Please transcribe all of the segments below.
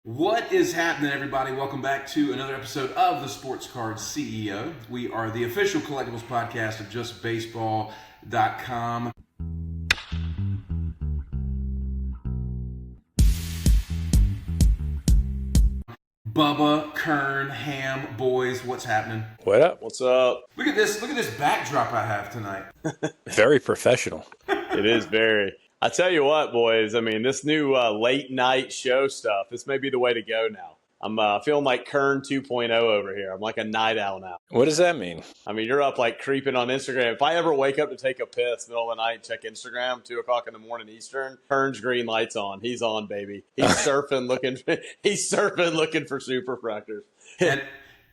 What is happening, everybody? Welcome back to another episode of the Sports Card CEO. We are the official collectibles podcast of JustBaseball.com. Bubba, Kern, Ham, boys, what's happening? What up? What's up? Look at this backdrop I have tonight. Very professional. It is very. I tell you what, boys. I mean, this new late night show stuff. This may be the way to go now. I'm feeling like Kern 2.0 over here. I'm like a night owl now. What does that mean? I mean, you're up like creeping on Instagram. If I ever wake up to take a piss middle of the night, check Instagram, 2 o'clock in the morning Eastern, Kern's green lights on. He's on, baby. He's surfing, looking. He's surfing, looking for superfractors. And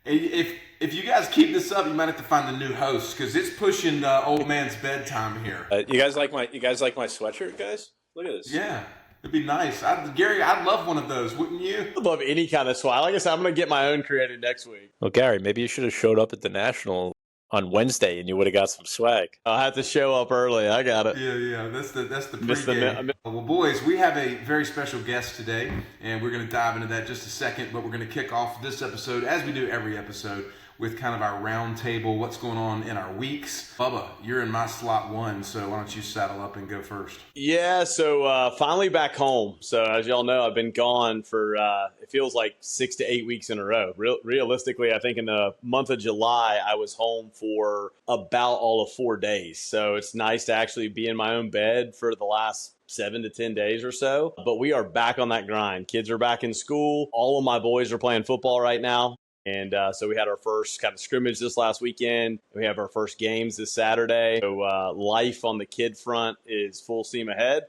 if you guys keep this up, you might have to find a new host because it's pushing old man's bedtime here. You guys like my sweatshirt, guys? Look at this. Yeah. It'd be nice. Gary, I'd love one of those, wouldn't you? I'd love any kind of swag. Like I said, I'm going to get my own created next week. Well, Gary, maybe you should have showed up at the National on Wednesday and you would have got some swag. I'll have to show up early. I got it. Yeah. That's the pregame. Well, boys, we have a very special guest today, and we're going to dive into that in just a second, but we're going to kick off this episode, as we do every episode, with kind of our round table, what's going on in our weeks. Bubba, you're in my slot 1, so why don't you saddle up and go first? Yeah, so finally back home. So as y'all know, I've been gone for, it feels like 6 to 8 weeks in a row. Realistically, I think in the month of July, I was home for about all of 4 days. So it's nice to actually be in my own bed for the last 7 to 10 days or so. But we are back on that grind. Kids are back in school. All of my boys are playing football right now. And so we had our first kind of scrimmage this last weekend. We have our first games this Saturday. So life on the kid front is full steam ahead.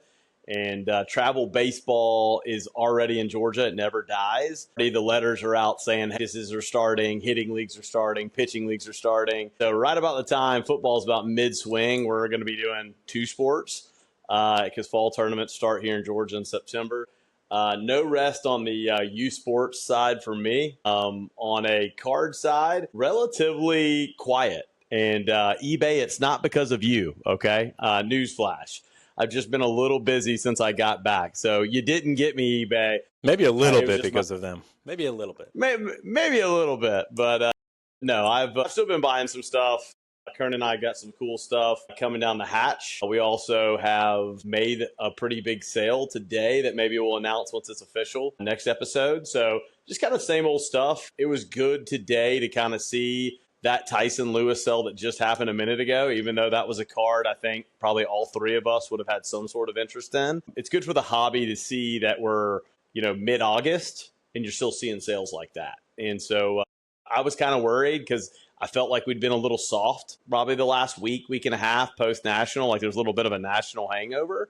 And travel baseball is already in Georgia. It never dies. The letters are out saying practices are starting, hitting leagues are starting, pitching leagues are starting. So right about the time football is about mid-swing, we're going to be doing 2 sports because fall tournaments start here in Georgia in September. No rest on the U Sports side for me. On a card side, relatively quiet. And eBay, it's not because of you, okay? Newsflash. I've just been a little busy since I got back. So you didn't get me, eBay. Maybe a little bit because of them. Maybe a little bit. Maybe a little bit. But no, I've still been buying some stuff. Kern and I got some cool stuff coming down the hatch. We also have made a pretty big sale today that maybe we'll announce once it's official next episode. So just kind of same old stuff. It was good today to kind of see that Tyson Lewis sale that just happened a minute ago, even though that was a card I think probably all 3 of us would have had some sort of interest in. It's good for the hobby to see that we're, mid-August and you're still seeing sales like that. And so I was kind of worried because I felt like we'd been a little soft probably the last week and a half post-national. Like there's a little bit of a national hangover,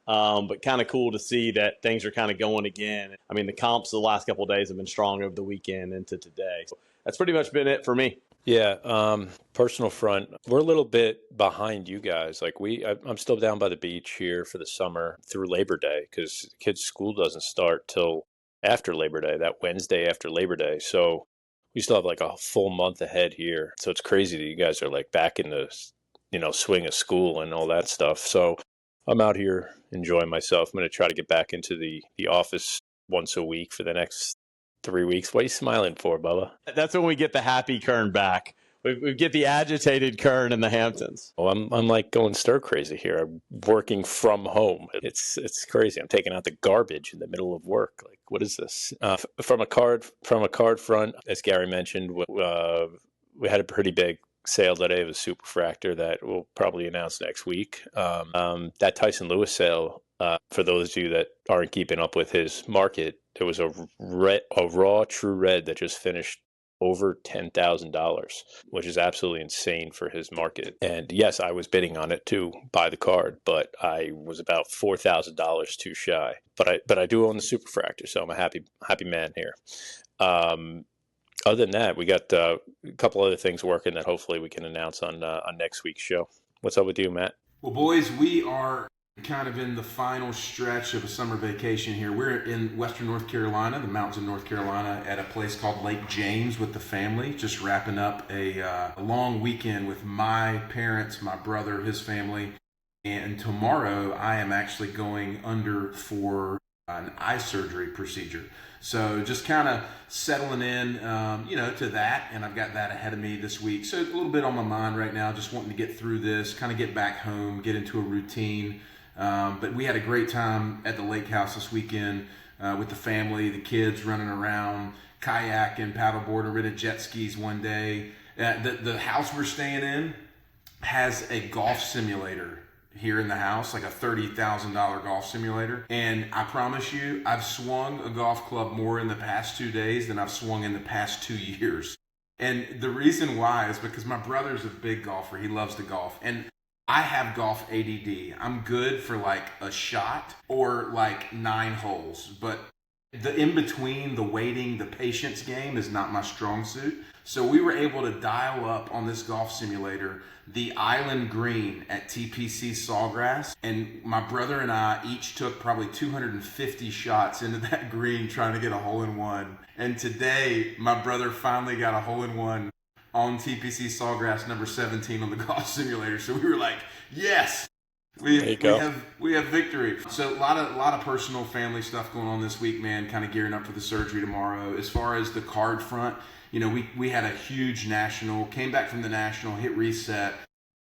but kind of cool to see that things are kind of going again. I mean, the comps the last couple of days have been strong over the weekend into today. So that's pretty much been it for me. Yeah, personal front, we're a little bit behind you guys. Like I'm still down by the beach here for the summer through Labor Day because kids' school doesn't start till after Labor Day, that Wednesday after Labor Day. So we still have like a full month ahead here. So it's crazy that you guys are like back in the, swing of school and all that stuff. So I'm out here enjoying myself. I'm going to try to get back into the office once a week for the next 3 weeks. What are you smiling for, Bubba? That's when we get the happy Kern back. We get the agitated Kern in the Hamptons. Well, I'm like going stir crazy here. I'm working from home. It's crazy. I'm taking out the garbage in the middle of work. Like, what is this? From a card front, as Gary mentioned, we had a pretty big sale today of a Superfractor that we'll probably announce next week. That Tyson Lewis sale, for those of you that aren't keeping up with his market, there was a raw true red that just finished over $10,000, which is absolutely insane for his market. And yes, I was bidding on it to buy the card, but I was about $4,000 too shy. But I do own the Superfractor, so I'm a happy man here. Other than that, we got a couple other things working that hopefully we can announce on next week's show. What's up with you, Matt? Well, boys, we are kind of in the final stretch of a summer vacation here. We're in Western North Carolina, the mountains of North Carolina, at a place called Lake James with the family, just wrapping up a long weekend with my parents, my brother, his family. And tomorrow I am actually going under for an eye surgery procedure. So just kind of settling in, to that. And I've got that ahead of me this week. So a little bit on my mind right now, just wanting to get through this, kind of get back home, get into a routine. But we had a great time at the lake house this weekend with the family, the kids running around, kayaking, paddleboarding, ridden jet skis one day. The house we're staying in has a golf simulator here in the house, like a $30,000 golf simulator. And I promise you, I've swung a golf club more in the past 2 days than I've swung in the past 2 years. And the reason why is because my brother's a big golfer. He loves to golf. And I have golf ADD. I'm good for like a shot or like 9 holes. But the in-between, the waiting, the patience game is not my strong suit. So we were able to dial up on this golf simulator the island green at TPC Sawgrass, and my brother and I each took probably 250 shots into that green trying to get a hole-in-one. And today, my brother finally got a hole-in-one on TPC Sawgrass number 17 on the golf simulator. So we were like, yes! We have victory. So a lot of personal family stuff going on this week, man, kind of gearing up for the surgery tomorrow. As far as the card front, we had a huge national, came back from the national, hit reset,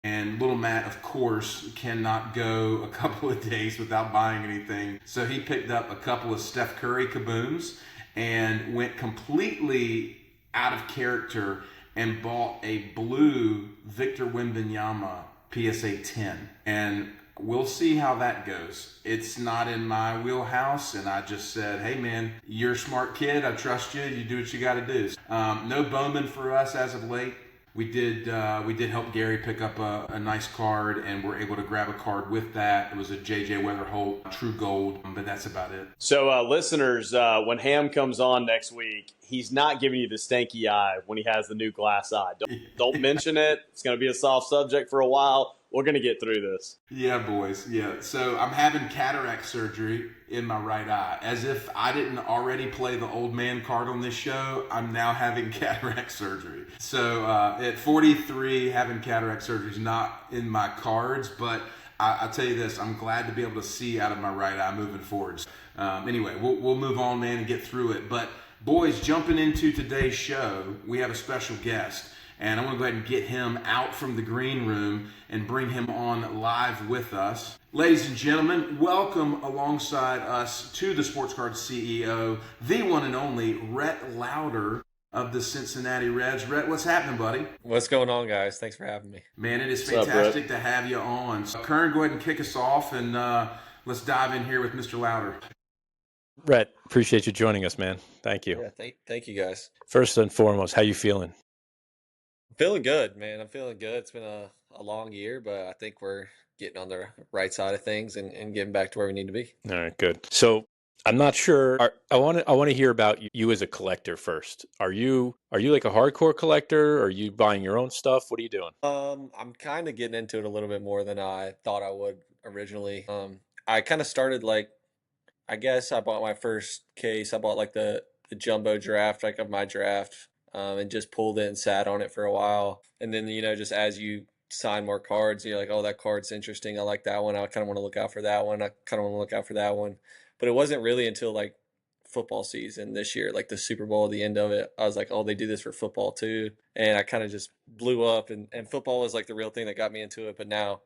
and little Matt, of course, cannot go a couple of days without buying anything. So he picked up a couple of Steph Curry kabooms and went completely out of character and bought a blue Victor Wembanyama PSA 10. And we'll see how that goes. It's not in my wheelhouse, and I just said, hey man, you're a smart kid, I trust you, you do what you got to do. No Bowman for us as of late. We did help Gary pick up a nice card, and we're able to grab a card with that. It was a JJ Weatherholt True Gold, but that's about it. So listeners, when Ham comes on next week, he's not giving you the stanky eye when he has the new glass eye. Don't mention it. It's going to be a soft subject for a while. We're going to get through this. Yeah, boys. Yeah. So I'm having cataract surgery in my right eye. As if I didn't already play the old man card on this show, I'm now having cataract surgery. So at 43, having cataract surgery is not in my cards, but I'll tell you this, I'm glad to be able to see out of my right eye moving forward. Anyway, we'll move on, man, and get through it. But boys, jumping into today's show, we have a special guest. And I want to go ahead and get him out from the green room and bring him on live with us. Ladies and gentlemen, welcome alongside us to the Sports Card CEO, the one and only Rhett Lowder of the Cincinnati Reds. Rhett, what's happening, buddy? What's going on, guys? Thanks for having me. Man, it is fantastic to have you on. So, Kern, go ahead and kick us off, and let's dive in here with Mr. Lauder. Rhett, appreciate you joining us, man. Thank you. Yeah, thank you, guys. First and foremost, how you feeling? Feeling good, man. I'm feeling good. It's been a long year, but I think we're getting on the right side of things and getting back to where we need to be. All right, good. So I'm not sure. I want to hear about you as a collector first. Are you like a hardcore collector? Or are you buying your own stuff? What are you doing? I'm kind of getting into it a little bit more than I thought I would originally. I kind of started I guess I bought my first case. I bought like the jumbo draft, like of my draft. And just pulled it and sat on it for a while. And then, just as you sign more cards, you're like, oh, that card's interesting. I like that one. I kind of want to look out for that one. I kind of want to look out for that one. But it wasn't really until like football season this year, like the Super Bowl, the end of it, I was like, oh, they do this for football too. And I kind of just blew up. And football was like the real thing that got me into it. But now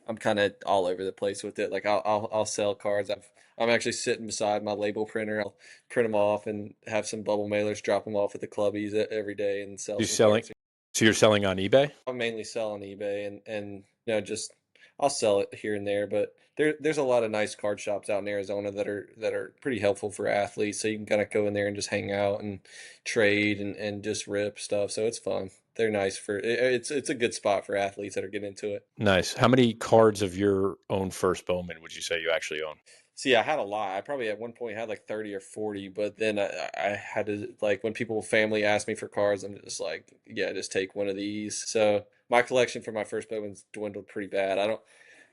I'm kind of all over the place with it. Like I'll sell cards. I'm actually sitting beside my label printer. I'll print them off and have some bubble mailers, drop them off at the clubbies every day and sell. So you're selling on eBay? I mainly sell on eBay and just I'll sell it here and there. But there's a lot of nice card shops out in Arizona that are pretty helpful for athletes. So you can kind of go in there and just hang out and trade and just rip stuff. So it's fun. They're nice it's a good spot for athletes that are getting into it. Nice. How many cards of your own first Bowman would you say you actually own? See, I had a lot. I probably at one point had like 30 or 40, but then I had to, like, when family asked me for cards, I'm just like, yeah, just take one of these. So my collection for my first Bowman's dwindled pretty bad.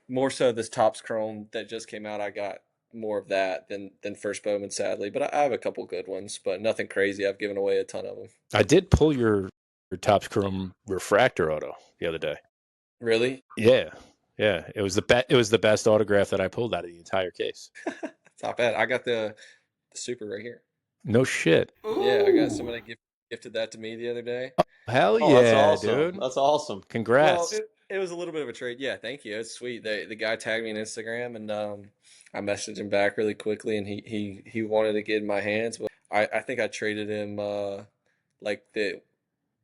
More so this Topps Chrome that just came out, I got more of that than first Bowman, sadly. But I have a couple good ones, but nothing crazy. I've given away a ton of them. I did pull your Topps Chrome refractor auto the other day. Really? Yeah. Yeah, it was the best autograph that I pulled out of the entire case. It's not bad. I got the Super right here. No shit. Yeah, I got Ooh. somebody gifted that to me the other day. Hell Oh, that's yeah, awesome. dude. That's awesome. Well, Congrats. it was a little bit of a trade. Yeah, thank you. It's sweet. The guy tagged me on Instagram, and I messaged him back really quickly, and he wanted to get in my hands. But I think I traded him like the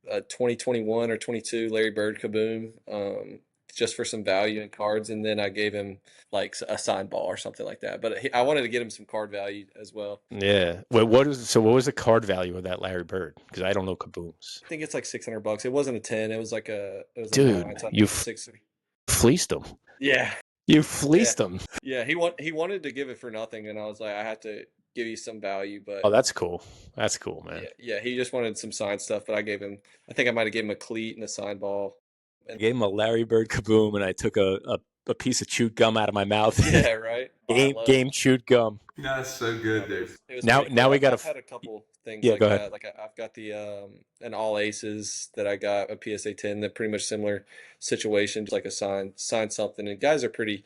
2021 or 22 Larry Bird Kaboom, just for some value in cards, and then I gave him like a signed ball or something like that. But I wanted to get him some card value as well. Yeah. Well, what was the card value of that Larry Bird? Because I don't know kabooms. I think it's like $600. It wasn't a 10. It was like a Dude, 9. So you six. fleeced him. Yeah. You fleeced him. Yeah, he wanted to give it for nothing, and I was like, I have to give you some value, but Oh, that's cool. That's cool, man. yeah, he just wanted some signed stuff, but I gave him. I think I might have given him a cleat and a signed ball. I gave him a Larry Bird kaboom, and I took a piece of chewed gum out of my mouth. Yeah, right. game chewed gum. That's so good, dude. It was Now pretty cool. we got I've had a couple things Yeah, like go that. ahead. Like I've got the an all aces that I got a PSA 10. That pretty much similar situation, just like a sign something, and guys are pretty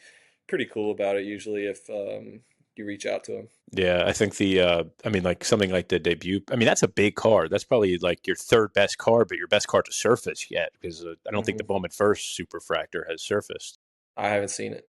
cool about it usually if you reach out to them. Yeah, I think I mean, like something like the debut. I mean, that's a big card. That's probably like your third best card, but your best card to surface yet, because I don't think the Bowman First Superfractor has surfaced. I haven't seen it.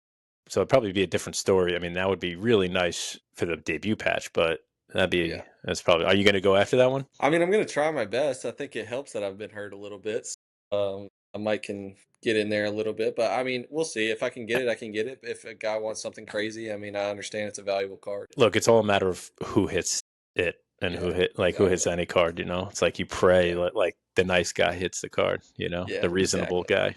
So it'd probably be a different story. I mean, that would be really nice for the debut patch, but that's probably. Are you going to go after that one? I mean, I'm going to try my best. I think it helps that I've been hurt a little bit. I might can get in there a little bit, but I mean, we'll see. If I can get it, I can get it. If a guy wants something crazy, I mean, I understand it's a valuable card. Look, it's all a matter of who hits it and who hits any card. You know, it's like you pray like the nice guy hits the card. You know, the reasonable guy.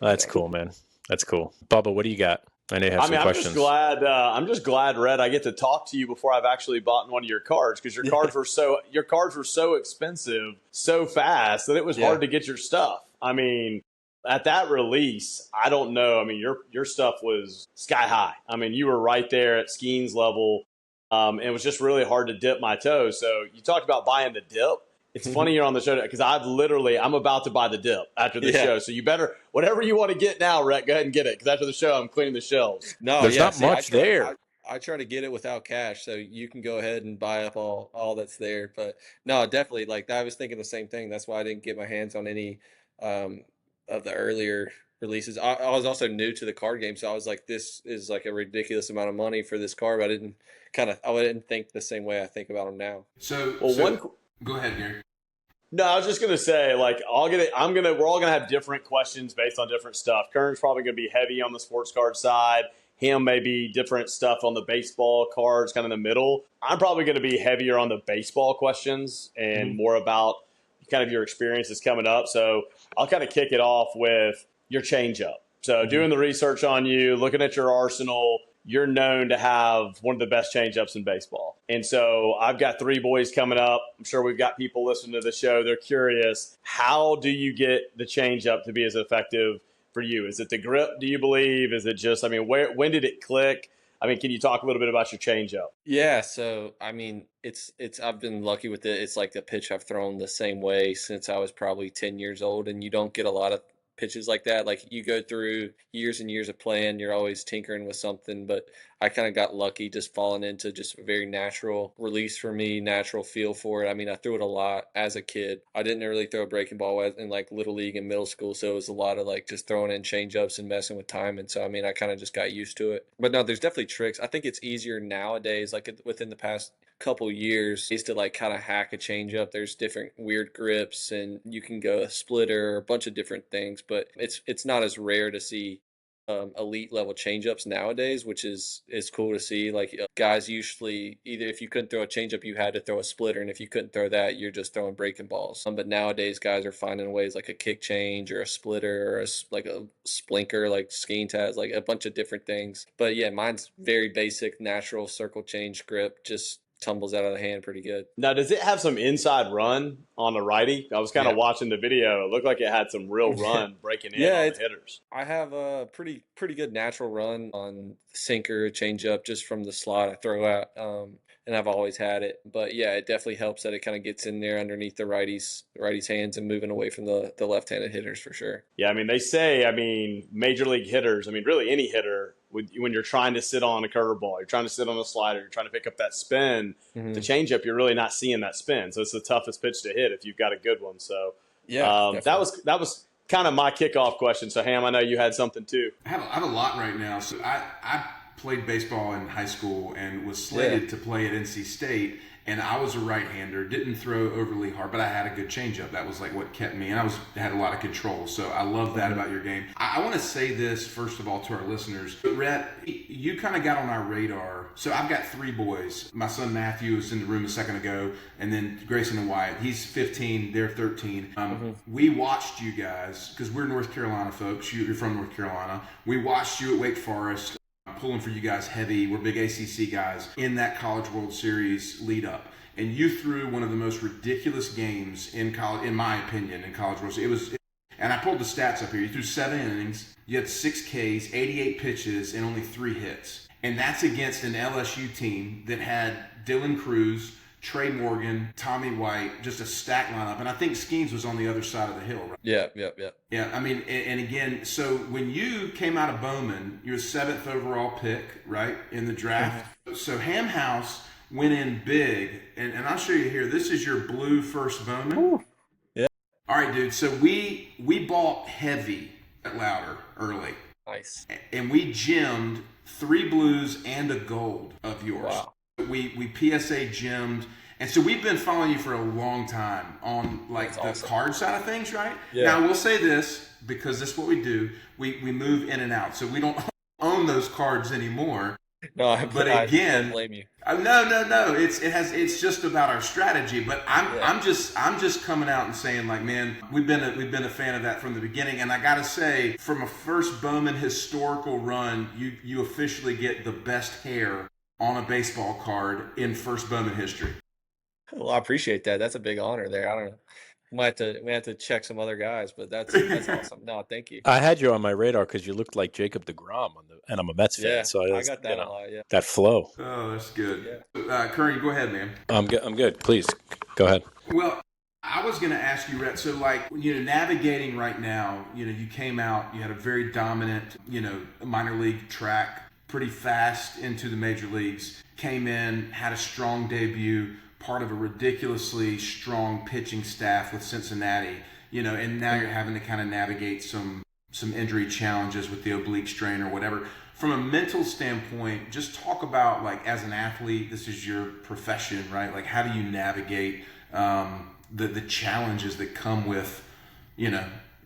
That's cool, man. That's cool. Bubba, what do you got? I know you have some questions. I'm just glad, Rhett, I get to talk to you before I've actually bought one of your cards, because your cards were so expensive so fast that it was hard to get your stuff. I mean, at that release, I don't know. I mean, your stuff was sky high. I mean, you were right there at Skeen's level. It was just really hard to dip my toes. So you talked about buying the dip. It's funny you're on the show because I'm about to buy the dip after the show. So you better, whatever you want to get now, Rhett, go ahead and get it, because after the show, I'm cleaning the shelves. No, there's not much there. I try to get it without cash, so you can go ahead and buy up all that's there. But no, definitely, like I was thinking the same thing. That's why I didn't get my hands on any of the earlier releases. I was also new to the card game, so I was like, this is like a ridiculous amount of money for this card. But I didn't think the same way I think about them now. Go ahead, Gary. No, I was just gonna say, like, we're all gonna have different questions based on different stuff. Kern's probably gonna be heavy on the sports card side. Him maybe different stuff on the baseball cards, kind of in the middle. I'm probably gonna be heavier on the baseball questions and more about kind of your experiences coming up. So I'll kind of kick it off with your changeup. So doing the research on you, looking at your arsenal, you're known to have one of the best changeups in baseball. And so I've got 3 boys coming up. I'm sure we've got people listening to the show. They're curious. How do you get the changeup to be as effective for you? Is it the grip, do you believe? Is it just, I mean, when did it click? I mean, can you talk a little bit about your changeup? Yeah, so I mean, it's I've been lucky with it. It's like the pitch I've thrown the same way since I was probably 10 years old, and you don't get a lot of pitches like that. Like you go through years and years of playing, you're always tinkering with something, but I kind of got lucky just falling into just a very natural release for me, natural feel for it. I mean, I threw it a lot as a kid. I didn't really throw a breaking ball in like little league and middle school, so it was a lot of like just throwing in change ups and messing with time. And so I mean, I kind of just got used to it. But no, there's definitely tricks. I think it's easier nowadays, like within the past couple years, is to like kind of hack a change up. There's different weird grips, and you can go a splitter, a bunch of different things, but it's not as rare to see elite level changeups nowadays, which is cool to see. Like guys usually, either if you couldn't throw a changeup, you had to throw a splitter, and if you couldn't throw that, you're just throwing breaking balls. But nowadays, guys are finding ways like a kick change or a splitter or like a splinker, like Skeen has like a bunch of different things. But yeah, mine's very basic, natural circle change grip, just tumbles out of the hand pretty good. Now, does it have some inside run on the righty? I was kind of watching the video. It looked like it had some real run breaking in on the hitters. I have a pretty good natural run on sinker, change up just from the slot I throw out. and I've always had it. But yeah, it definitely helps that it kind of gets in there underneath the righty's hands and moving away from the left-handed hitters for sure. Yeah, I mean, they say, major league hitters, really any hitter, when you're trying to sit on a curveball, you're trying to sit on a slider, you're trying to pick up that spin, the changeup, you're really not seeing that spin. So it's the toughest pitch to hit if you've got a good one. So Yeah, that was kind of my kickoff question. So, Ham, I know you had something too. I have a lot right now. So I played baseball in high school and was slated to play at NC State. And I was a right-hander, didn't throw overly hard, but I had a good changeup. That was like what kept me, and I had a lot of control. So I love that about your game. I want to say this, first of all, to our listeners. Rhett, you kind of got on our radar. So I've got 3 boys. My son Matthew was in the room a second ago, and then Grayson and Wyatt. He's 15, they're 13. We watched you guys, because we're North Carolina folks. You're from North Carolina. We watched you at Wake Forest. Pulling for you guys heavy. We're big ACC guys in that College World Series lead up. And you threw one of the most ridiculous games in college, in my opinion, in College World Series. And I pulled the stats up here. You threw 7 innings, you had 6 Ks, 88 pitches, and only 3 hits. And that's against an LSU team that had Dylan Cruz, Trey Morgan, Tommy White, just a stacked lineup. And I think Skeens was on the other side of the hill, right? Yeah. Yeah, I mean, and again, so when you came out of Bowman, you were 7th overall pick, right, in the draft. So Ham House went in big, and I'll show you here. This is your blue first Bowman. Ooh. Yeah. All right, dude. So we bought heavy at Lauder early. Nice. And we gemmed 3 blues and a gold of yours. Wow. We PSA gemmed, and so we've been following you for a long time on like the card side of things, right? Yeah. Now we'll say this, because this is what we do. We move in and out, so we don't own those cards anymore. No, but again, I don't blame you. No. It's just about our strategy. But I'm just coming out and saying, like, man, we've been a fan of that from the beginning. And I gotta say, from a first Bowman historical run, you officially get the best hair on a baseball card in first Bowman history. Well, I appreciate that. That's a big honor there. I don't know. We have to check some other guys, but that's awesome. No, thank you. I had you on my radar because you looked like Jacob deGrom and I'm a Mets fan. Yeah, so I got that a lot. Yeah, that flow. Oh, that's good. Yeah. Curry, go ahead, man. I'm good. Please go ahead. Well, I was going to ask you, Rhett, so like, navigating right now, you came out, you had a very dominant, minor league track, pretty fast into the major leagues, came in, had a strong debut, part of a ridiculously strong pitching staff with Cincinnati, and now you're having to kind of navigate some injury challenges with the oblique strain or whatever. From a mental standpoint, just talk about, like, as an athlete, this is your profession, right? Like, how do you navigate the challenges that come with,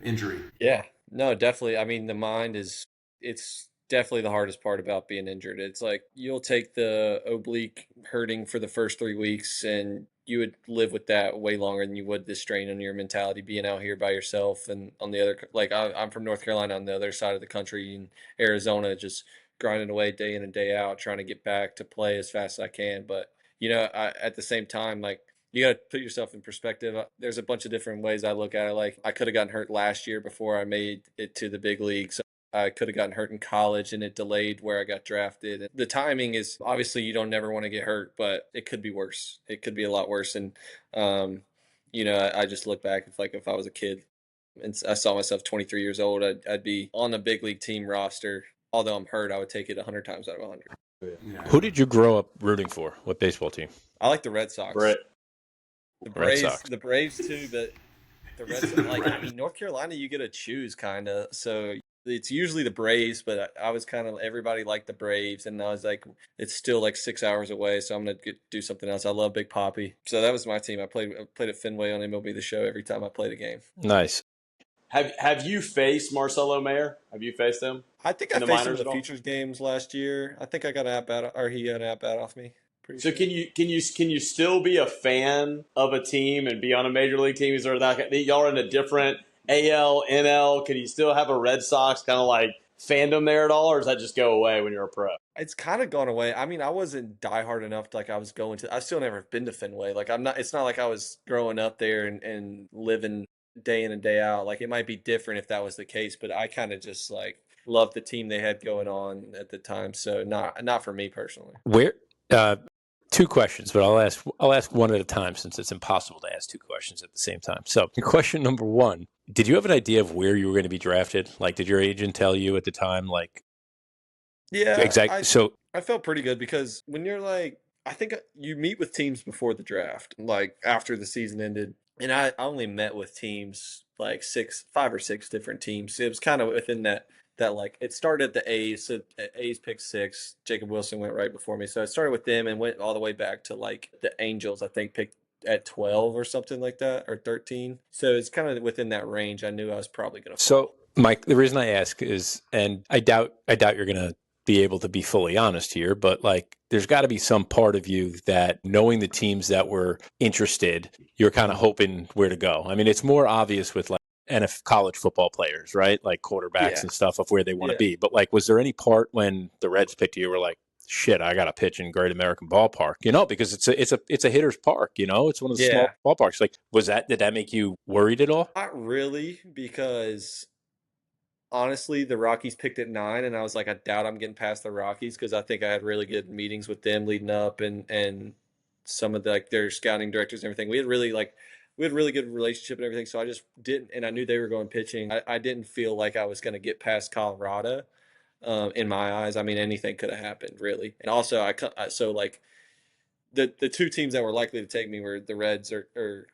injury? Yeah, no, definitely. I mean, the mind it's definitely the hardest part about being injured. It's like you'll take the oblique hurting for the first 3 weeks and you would live with that way longer than you would the strain on your mentality being out here by yourself. And on the other, like I'm from North Carolina, on the other side of the country in Arizona, just grinding away day in and day out, trying to get back to play as fast as I can. But, at the same time, like, you got to put yourself in perspective. There's a bunch of different ways I look at it. Like, I could have gotten hurt last year before I made it to the big leagues. I could have gotten hurt in college and it delayed where I got drafted. The timing is, obviously, you don't never want to get hurt, but it could be worse. It could be a lot worse. And, I just look back, if I was a kid and I saw myself 23 years old, I'd be on the big league team roster. Although I'm hurt, I would take it 100 times out of 100. Yeah. Who did you grow up rooting for? What baseball team? I like the Red Sox. Brett. The Braves too, but the Red Sox, North Carolina, you get to choose kind of. So it's usually the Braves, but I was kind of, everybody liked the Braves, and I was like, it's still like 6 hours away, so I'm gonna do something else. I love Big Papi, so that was my team. I played at Fenway on MLB The Show every time I played a game. Nice. Have you faced Marcelo Mayer? Have you faced him? I think I faced him in the Futures games last year. I think I got an at bat, or he got an at bat off me. So can you still be a fan of a team and be on a major league team? Is there that y'all are in a different AL, NL? Can you still have a Red Sox kind of like fandom there at all, or does that just go away when you're a pro? It's kind of gone away. I mean, I wasn't diehard enough to, like, I was going to. I've still never been to Fenway. Like, I'm not. It's not like I was growing up there and living day in and day out. Like, it might be different if that was the case, but I kind of just like loved the team they had going on at the time. So not for me personally. Where two questions, but I'll ask one at a time since it's impossible to ask two questions at the same time. So question number one, did you have an idea of where you were going to be drafted? Like, did your agent tell you at the time, like, Yeah, exactly? So I felt pretty good because when you're like, I think you meet with teams before the draft, like after the season ended, and I only met with teams like 5 or 6 different teams. It was kind of within that like it started at the A's. So A's picked 6. Jacob Wilson went right before me, so I started with them and went all the way back to like the Angels. I think picked at 12 or something like that, or 13. So it's kind of within that range. I knew I was probably going to. So Mike, the reason I ask is, and I doubt you're going to be able to be fully honest here, but like there's got to be some part of you that knowing the teams that were interested, you're kind of hoping where to go. I mean, it's more obvious with like NFL college football players, right? Like quarterbacks and stuff of where they want to be. But like, was there any part when the Reds picked you were like, shit, I got to pitch in Great American Ballpark, because it's a hitter's park, it's one of the small ballparks. Like, did that make you worried at all? Not really, because honestly, the Rockies picked at 9, and I was like, I doubt I'm getting past the Rockies because I think I had really good meetings with them leading up, and some of their scouting directors and everything. We had really good relationship and everything. So I just didn't, and I knew they were going pitching. I didn't feel like I was going to get past Colorado. In my eyes, I mean, anything could have happened really. And also, so like the 2 teams that were likely to take me were the Reds or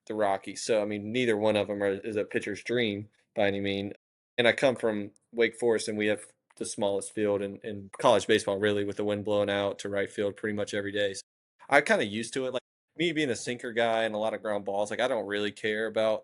the Rockies. So I mean, neither one of them is a pitcher's dream by any means. And I come from Wake Forest, and we have the smallest field in college baseball, really, with the wind blowing out to right field pretty much every day. So I kind of used to it. Like me being a sinker guy and a lot of ground balls, like I don't really care about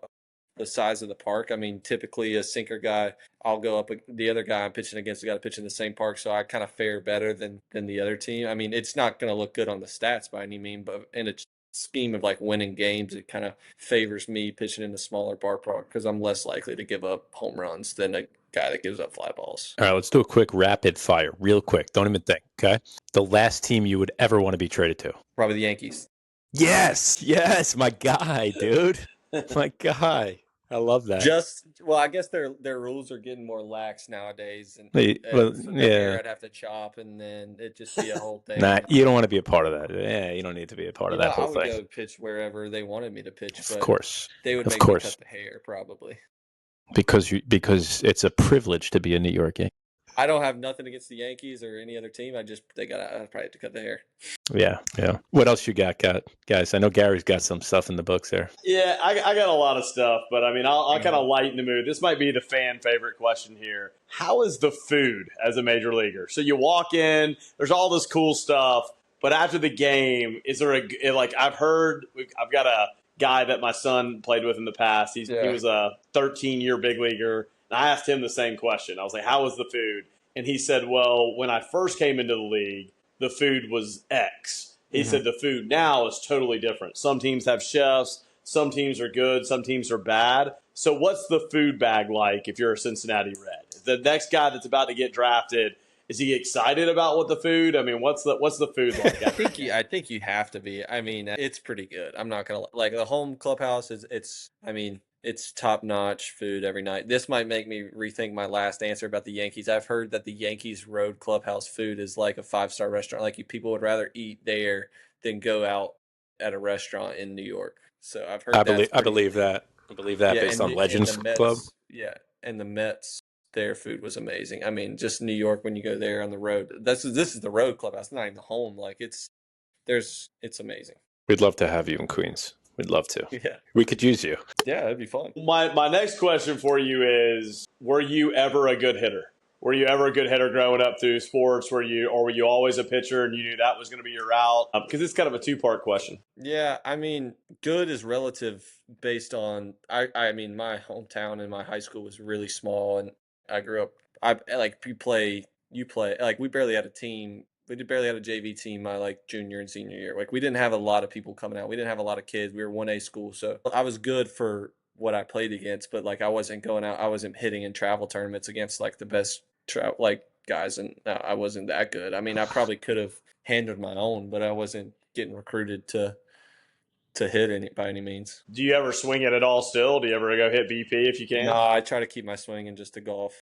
the size of the park. I mean, typically a sinker guy, I'll go up the other guy I'm pitching against, the guy pitching in the same park, so I kind of fare better than the other team. I mean, it's not going to look good on the stats by any means, but in a scheme of like winning games, it kind of favors me pitching in the smaller ballpark because I'm less likely to give up home runs than a guy that gives up fly balls. All right, let's do a quick rapid fire, real quick. Don't even think, okay? The last team you would ever want to be traded to? Probably the Yankees. Yes, my guy, dude. My guy. I love that. I guess their rules are getting more lax nowadays, and hair I'd have to chop, and then it just be a whole thing. Nah, you don't want to be a part of that. Yeah, you don't need to be a part of that whole thing. I would go pitch wherever they wanted me to pitch. Of course, they would make me cut the hair probably. Because it's a privilege to be a New York Yankee. I don't have nothing against the Yankees or any other team. I probably have to cut the hair. Yeah. What else you got, guys? I know Gary's got some stuff in the books there. Yeah, I got a lot of stuff, but I mean, I'll kind of lighten the mood. This might be the fan favorite question here. How is the food as a major leaguer? So you walk in, there's all this cool stuff, but after the game, is there I've got a guy that my son played with in the past. He was a 13-year big leaguer. And I asked him the same question. I was like, how was the food? And he said, well, when I first came into the league, the food was X. He said the food now is totally different. Some teams have chefs. Some teams are good. Some teams are bad. So what's the food bag like if you're a Cincinnati Red? The next guy that's about to get drafted, is he excited about what the food? I mean, what's the food like? I think you have to be. I mean, it's pretty good. I'm not going to like the home clubhouse it's top-notch food every night. This might make me rethink my last answer about the Yankees. I've heard that the Yankees road clubhouse food is like a 5-star restaurant. Like people would rather eat there than go out at a restaurant in New York. So I've heard I believe that based on Legends Club. Yeah, and the Mets, their food was amazing. I mean, just New York when you go there on the road. This is the road clubhouse, not even the home. Like it's amazing. We'd love to have you in Queens. We'd love to. Yeah. We could use you. Yeah, that'd be fun. My next question for you is, were you ever a good hitter? Were you ever a good hitter growing up through sports? Were you always a pitcher and you knew that was going to be your route? Because it's kind of a 2-part question. Yeah, I mean, good is relative based on I mean, my hometown and my high school was really small, and I grew up you play like we barely had a team. We barely had a JV team my like junior and senior year. Like we didn't have a lot of people coming out. We didn't have a lot of kids. We were 1A school, so I was good for what I played against, but like I wasn't going out. I wasn't hitting in travel tournaments against like the best guys, and I wasn't that good. I mean, I probably could have handled my own, but I wasn't getting recruited to hit by any means. Do you ever swing it at all still? Do you ever go hit BP if you can? No, I try to keep my swinging just to golf.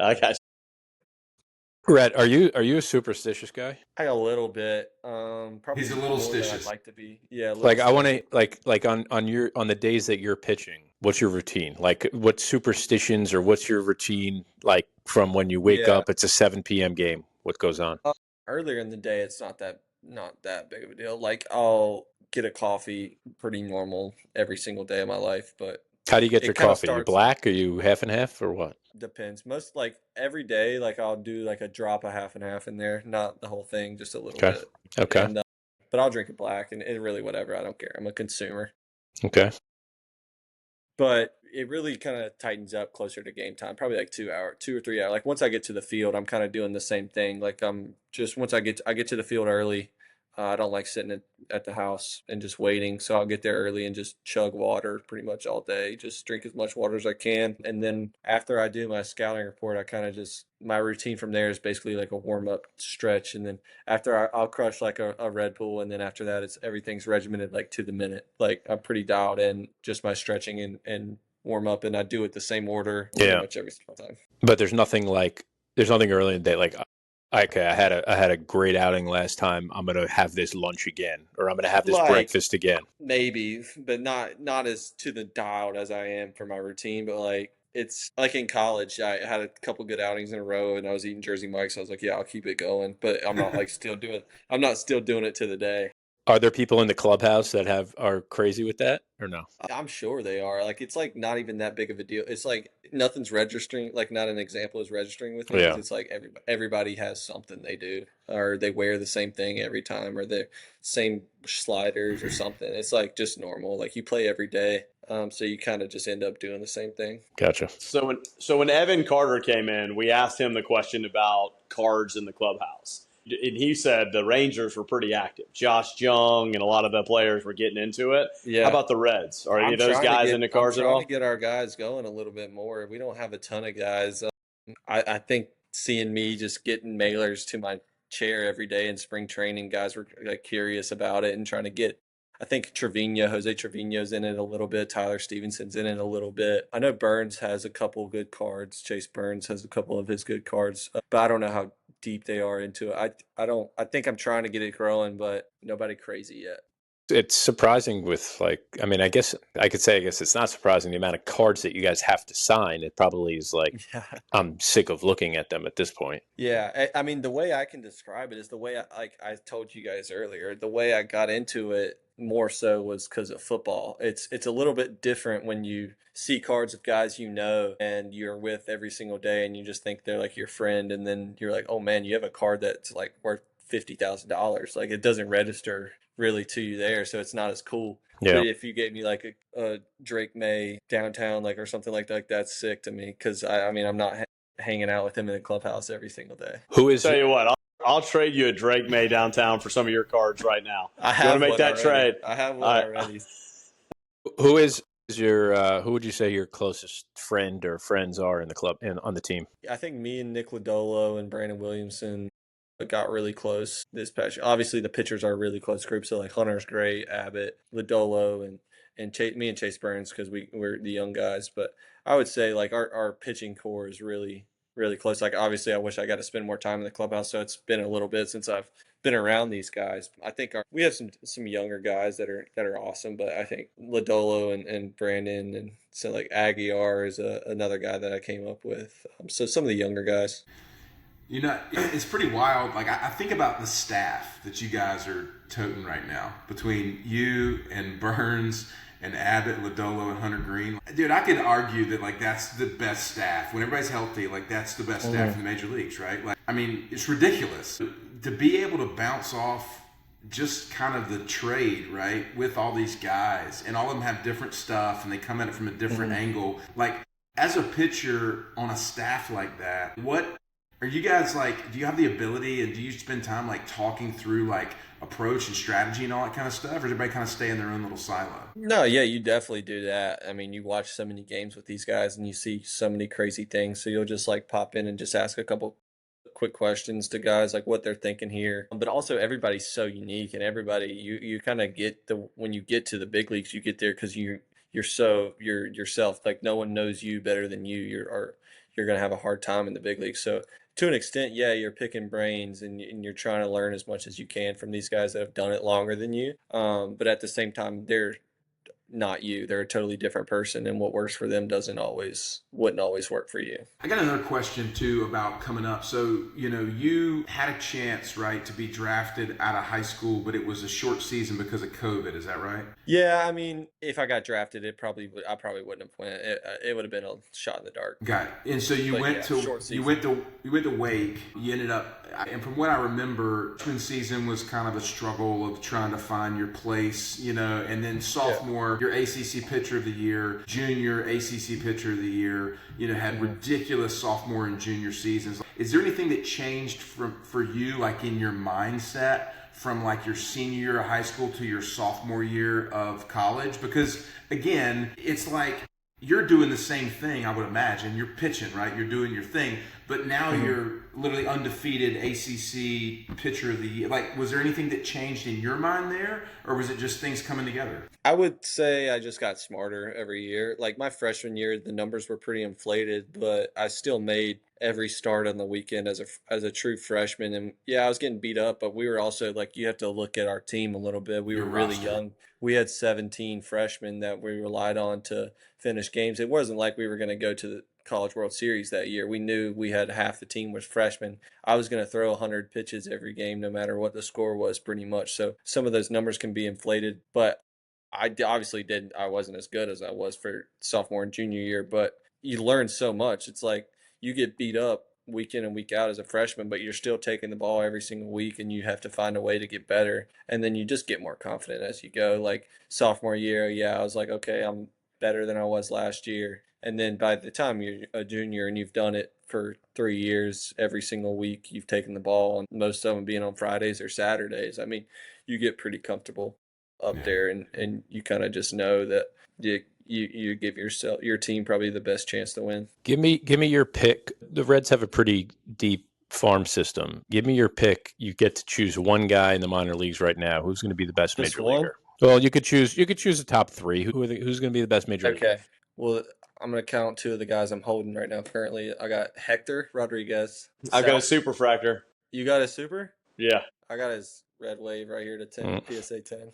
I got you. Rhett, are you a superstitious guy? A little bit. Probably He's a little more than I'd stitious. like to be. Yeah, a little Like I want stitious. to like on the days that you're pitching, what's your routine? Like what superstitions or what's your routine like from when you wake Yeah. up, it's a 7 p.m. game. What goes on? Earlier in the day, it's not that big of a deal. Like I'll get a coffee, pretty normal every single day of my life, but How do you get it your kind of coffee? You starts. black? Are you half and half or what? Depends. Most like every day, like I'll do like a drop of half and half in there, not the whole thing, just a little Okay. bit. Okay. And but I'll drink it black, and it really whatever. I don't care. I'm a consumer. Okay. But it really kind of tightens up closer to game time, probably like 2 or 3 hours. Like once I get to the field, I'm kind of doing the same thing. Like I'm just once I get to the field early. I don't like sitting at the house and just waiting. So I'll get there early and just chug water pretty much all day. Just drink as much water as I can. And then after I do my scouting report, I kind of just my routine from there is basically like a warm up stretch. And then after I'll crush like a Red Bull. And then after that, it's everything's regimented like to the minute. Like I'm pretty dialed in just my stretching and warm up. And I do it the same order pretty Yeah. much every single time. But there's nothing early in the day like okay, I had a great outing last time. I'm gonna have this lunch again, or I'm gonna have this Like breakfast again. maybe, but not as to the dialed as I am for my routine. But like it's like in college, I had a couple good outings in a row, and I was eating Jersey Mike's. So I was like, yeah, I'll keep it going. But I'm not like still doing. I'm not still doing it to the day. Are there people in the clubhouse that are crazy with that or no? I'm sure they are. Like it's like not even that big of a deal. It's like nothing's registering. Like not an example is registering with me because Yeah. it's like everybody has something they do, or they wear the same thing every time, or the same sliders or something. It's like just normal. Like you play every day, so you kind of just end up doing the same thing. Gotcha. So when Evan Carter came in, we asked him the question about cards in the clubhouse. And he said the Rangers were pretty active. Josh Jung and a lot of the players were getting into it. Yeah. How about the Reds? Are any of those guys into cards at all? I'm trying to get our guys going a little bit more. We don't have a ton of guys. I think seeing me just getting mailers to my chair every day in spring training, guys were like curious about it and trying to get. I think Jose Trevino's in it a little bit. Tyler Stevenson's in it a little bit. I know Burns has a couple good cards. Chase Burns has a couple of his good cards, but I don't know how deep they are into it. I think I'm trying to get it growing, but nobody crazy yet. It's surprising with like, I mean, I guess it's not surprising the amount of cards that you guys have to sign. It probably is like, Yeah. I'm sick of looking at them at this point. Yeah, I mean, the way I can describe it is the way I told you guys earlier. The way I got into it more so was because of football. It's a little bit different when you see cards of guys you know and you're with every single day, and you just think they're like your friend, and then you're like, oh man, you have a card that's like worth $50,000. Like it doesn't register really to you there, so it's not as cool. Yeah. But if you gave me like a Drake May downtown, like or something like that, that's sick to me because I mean I'm not hanging out with him in the clubhouse every single day. Who is Tell you what, I'll trade you a Drake May downtown for some of your cards right now. I have you want to make one that already. trade? I have one already. who is your who would you say your closest friend or friends are in the club and on the team? I think me and Nick Lodolo and Brandon Williamson got really close this past year. Obviously, the pitchers are a really close group. So like Hunter's great, Abbott, Lodolo, and me and Chase Burns because we're the young guys. But I would say like our pitching core is really close. Like obviously, I wish I got to spend more time in the clubhouse. So it's been a little bit since I've been around these guys. I think we have some younger guys that are awesome. But I think Lodolo and Brandon and so like Aguiar is another guy that I came up with. So some of the younger guys. You know, it's pretty wild. Like, I think about the staff that you guys are toting right now between you and Burns and Abbott, Lodolo, and Hunter Green. Dude, I could argue that, like, that's the best staff. When everybody's healthy, like, that's the best staff in the major leagues, right? Like, I mean, it's ridiculous. To be able to bounce off just kind of the trade, right, with all these guys, and all of them have different stuff, and they come at it from a different angle. Like, as a pitcher on a staff like that, what are you guys like? Do you have the ability, and do you spend time like talking through like approach and strategy and all that kind of stuff, or does everybody kind of stay in their own little silo? No, yeah, you definitely do that. I mean, you watch so many games with these guys, and you see so many crazy things. So you'll just like pop in and just ask a couple quick questions to guys like what they're thinking here. But also, everybody's so unique, and everybody you kind of get when you get to the big leagues, you get there because you're yourself. Like no one knows you better than you. You're gonna have a hard time in the big leagues. So to an extent, yeah, you're picking brains and you're trying to learn as much as you can from these guys that have done it longer than you. But at the same time, they're not you. They're a totally different person, and what works for them wouldn't always work for you. I got another question too about coming up. So, you had a chance, right, to be drafted out of high school, but it was a short season because of COVID. Is that right? Yeah, I mean, if I got drafted, I probably wouldn't have went. It would have been a shot in the dark. Got it. And so you went to Wake. You ended up, and from what I remember, freshman season was kind of a struggle of trying to find your place, and then sophomore, your ACC Pitcher of the Year, junior ACC Pitcher of the Year, had ridiculous sophomore and junior seasons. Is there anything that changed for you, like in your mindset, from like your senior year of high school to your sophomore year of college? Because again, it's like you're doing the same thing, I would imagine. You're pitching, right? You're doing your thing, but now you're literally undefeated ACC Pitcher of the Year. Like, was there anything that changed in your mind there, or was it just things coming together? I would say I just got smarter every year. Like my freshman year, the numbers were pretty inflated, but I still made every start on the weekend as a true freshman. And yeah, I was getting beat up, but we were also like, you have to look at our team a little bit. We were really young. We had 17 freshmen that we relied on to finish games. It wasn't like we were going to go to the College World Series that year. We knew we had half the team was freshmen. I was going to throw 100 pitches every game, no matter what the score was, pretty much. So some of those numbers can be inflated, but I obviously didn't. I wasn't as good as I was for sophomore and junior year, but you learn so much. It's like you get beat up week in and week out as a freshman, but you're still taking the ball every single week, and you have to find a way to get better. And then you just get more confident as you go. Like sophomore year, I was like, okay, I'm better than I was last year. And then by the time you're a junior and you've done it for 3 years, every single week you've taken the ball, and most of them being on Fridays or Saturdays, I mean, you get pretty comfortable up there, and you kind of just know that you give your team probably the best chance to win. Give me your pick. The Reds have a pretty deep farm system. Give me your pick. You get to choose one guy in the minor leagues right now. Who's going to be the best major leaguer? Well, you could choose the top three. Who's going to be the best major leaguer? Okay. Well, I'm going to count two of the guys I'm holding right now currently. I got Hector Rodriguez. I've got a superfractor. You got a super? Yeah. I got his red wave right here to 10, PSA 10.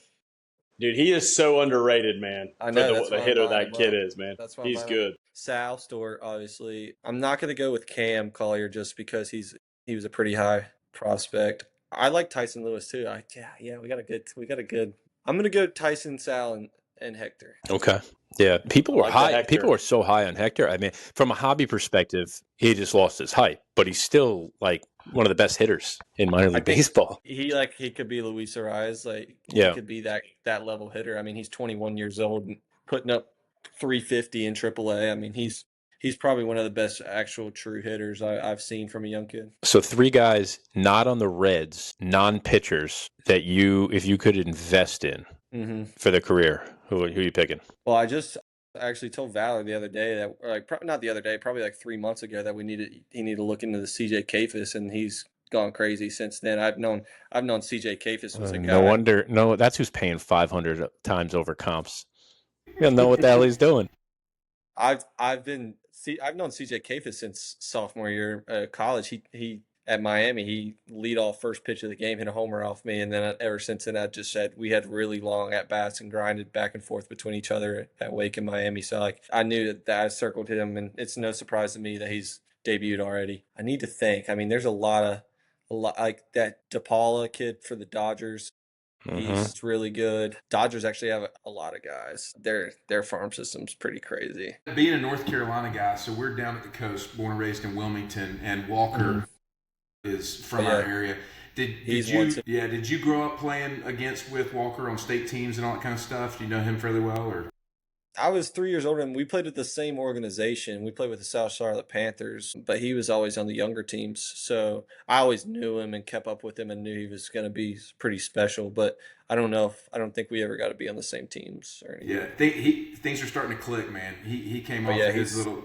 Dude, he is so underrated, man. I know. The hitter that kid is, man. That's why he's good. Sal Stewart, obviously. I'm not going to go with Cam Collier just because he was a pretty high prospect. I like Tyson Lewis too. We got a good. I'm going to go Tyson, Sal, and Hector. Okay. Yeah, people were high. People were so high on Hector. I mean, from a hobby perspective, he just lost his hype, but he's still like one of the best hitters in minor league baseball. He could be Luis Ariz. He could be that level hitter. I mean, he's 21 years old and putting up 350 in AAA. I mean, he's probably one of the best actual true hitters I've seen from a young kid. So 3 guys not on the Reds, non-pitchers that if you could invest in for their career, who are you picking? Well, I actually told Valor the other day that, not the other day, probably like 3 months ago, that he needed to look into the CJ Kayfus, and he's gone crazy since then. I've known CJ Kayfus was a guy. That's who's paying 500 times over comps. You don't know what the hell he's doing. I've known CJ Kayfus since sophomore year of college. He at Miami, he lead off first pitch of the game, hit a homer off me, and then ever since then, I just said we had really long at bats and grinded back and forth between each other at Wake and Miami. So I knew that I circled him, and it's no surprise to me that he's debuted already. I need to think. I mean, there's a lot like that DePaula kid for the Dodgers. He's really good. Dodgers actually have a lot of guys. Their farm system's pretty crazy. Being a North Carolina guy, so we're down at the coast, born and raised in Wilmington, and Walker is from our area. Did you grow up playing with Walker on state teams and all that kind of stuff? Do you know him fairly well, or? I was 3 years older, and we played with the same organization. We played with the South Charlotte Panthers, but he was always on the younger teams. So I always knew him and kept up with him and knew he was going to be pretty special. But I don't think we ever got to be on the same teams or anything. Yeah, things are starting to click, man. He came off his little.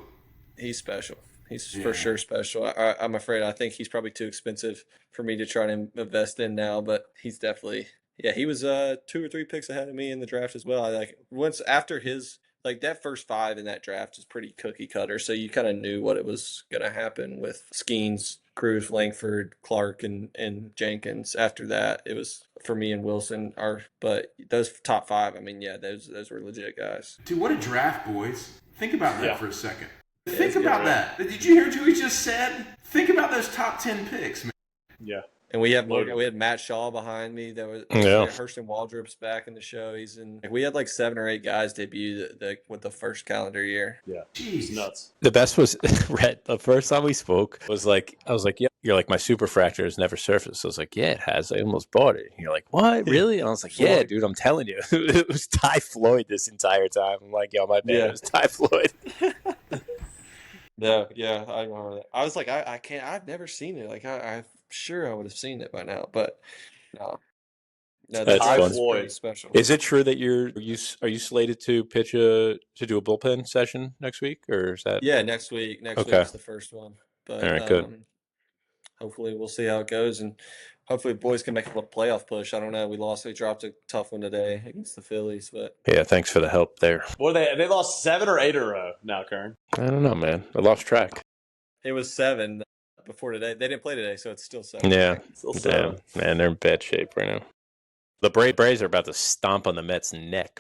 He's special. He's for sure special. I'm afraid I think he's probably too expensive for me to try to invest in now, but he's definitely. Yeah, he was 2 or 3 picks ahead of me in the draft as well. Once after his like that first 5 in that draft is pretty cookie cutter. So you kind of knew what it was going to happen with Skeens, Cruz, Langford, Clark, and Jenkins. After that, it was for me and Wilson. But those top 5, I mean, yeah, those were legit guys. Dude, what a draft, boys. Think about that for a second. Think Yeah, about that. Did you hear what he just said? Think about those top 10 picks, man. Yeah. And we had Matt Shaw behind me. That was Hurston Waldrop's back in the show. We had like 7 or 8 guys debut with the first calendar year. Yeah. Jeez. It's nuts. The best was Rhett. The first time we spoke I was like, yeah, you're like, my superfractor has never surfaced. I was like, yeah, it has. I almost bought it. And you're like, what? Really? And I was like, yeah, dude, I'm telling you. It was Ty Floyd this entire time. I'm like, yo, my bad. It was Ty Floyd. Yeah, I remember that. I was like, I can't. I've never seen it. Like, I'm sure I would have seen it by now, but no. That's fun. Floyd. Special. Is it true that are you slated to to do a bullpen session next week, or is that? Yeah, next week. Next Okay. week's the first one. But all right, good. Hopefully we'll see how it goes, and hopefully the boys can make a little playoff push. I don't know. We dropped a tough one today against the Phillies, but yeah, thanks for the help there. Well, they lost 7 or 8 in a row now, Kern. I don't know, man. I lost track. it was 7 before today. They didn't play today, so it's still 7. Yeah, Still 7. damn, man, they're in bad shape right now. The Braves are about to stomp on the Mets' neck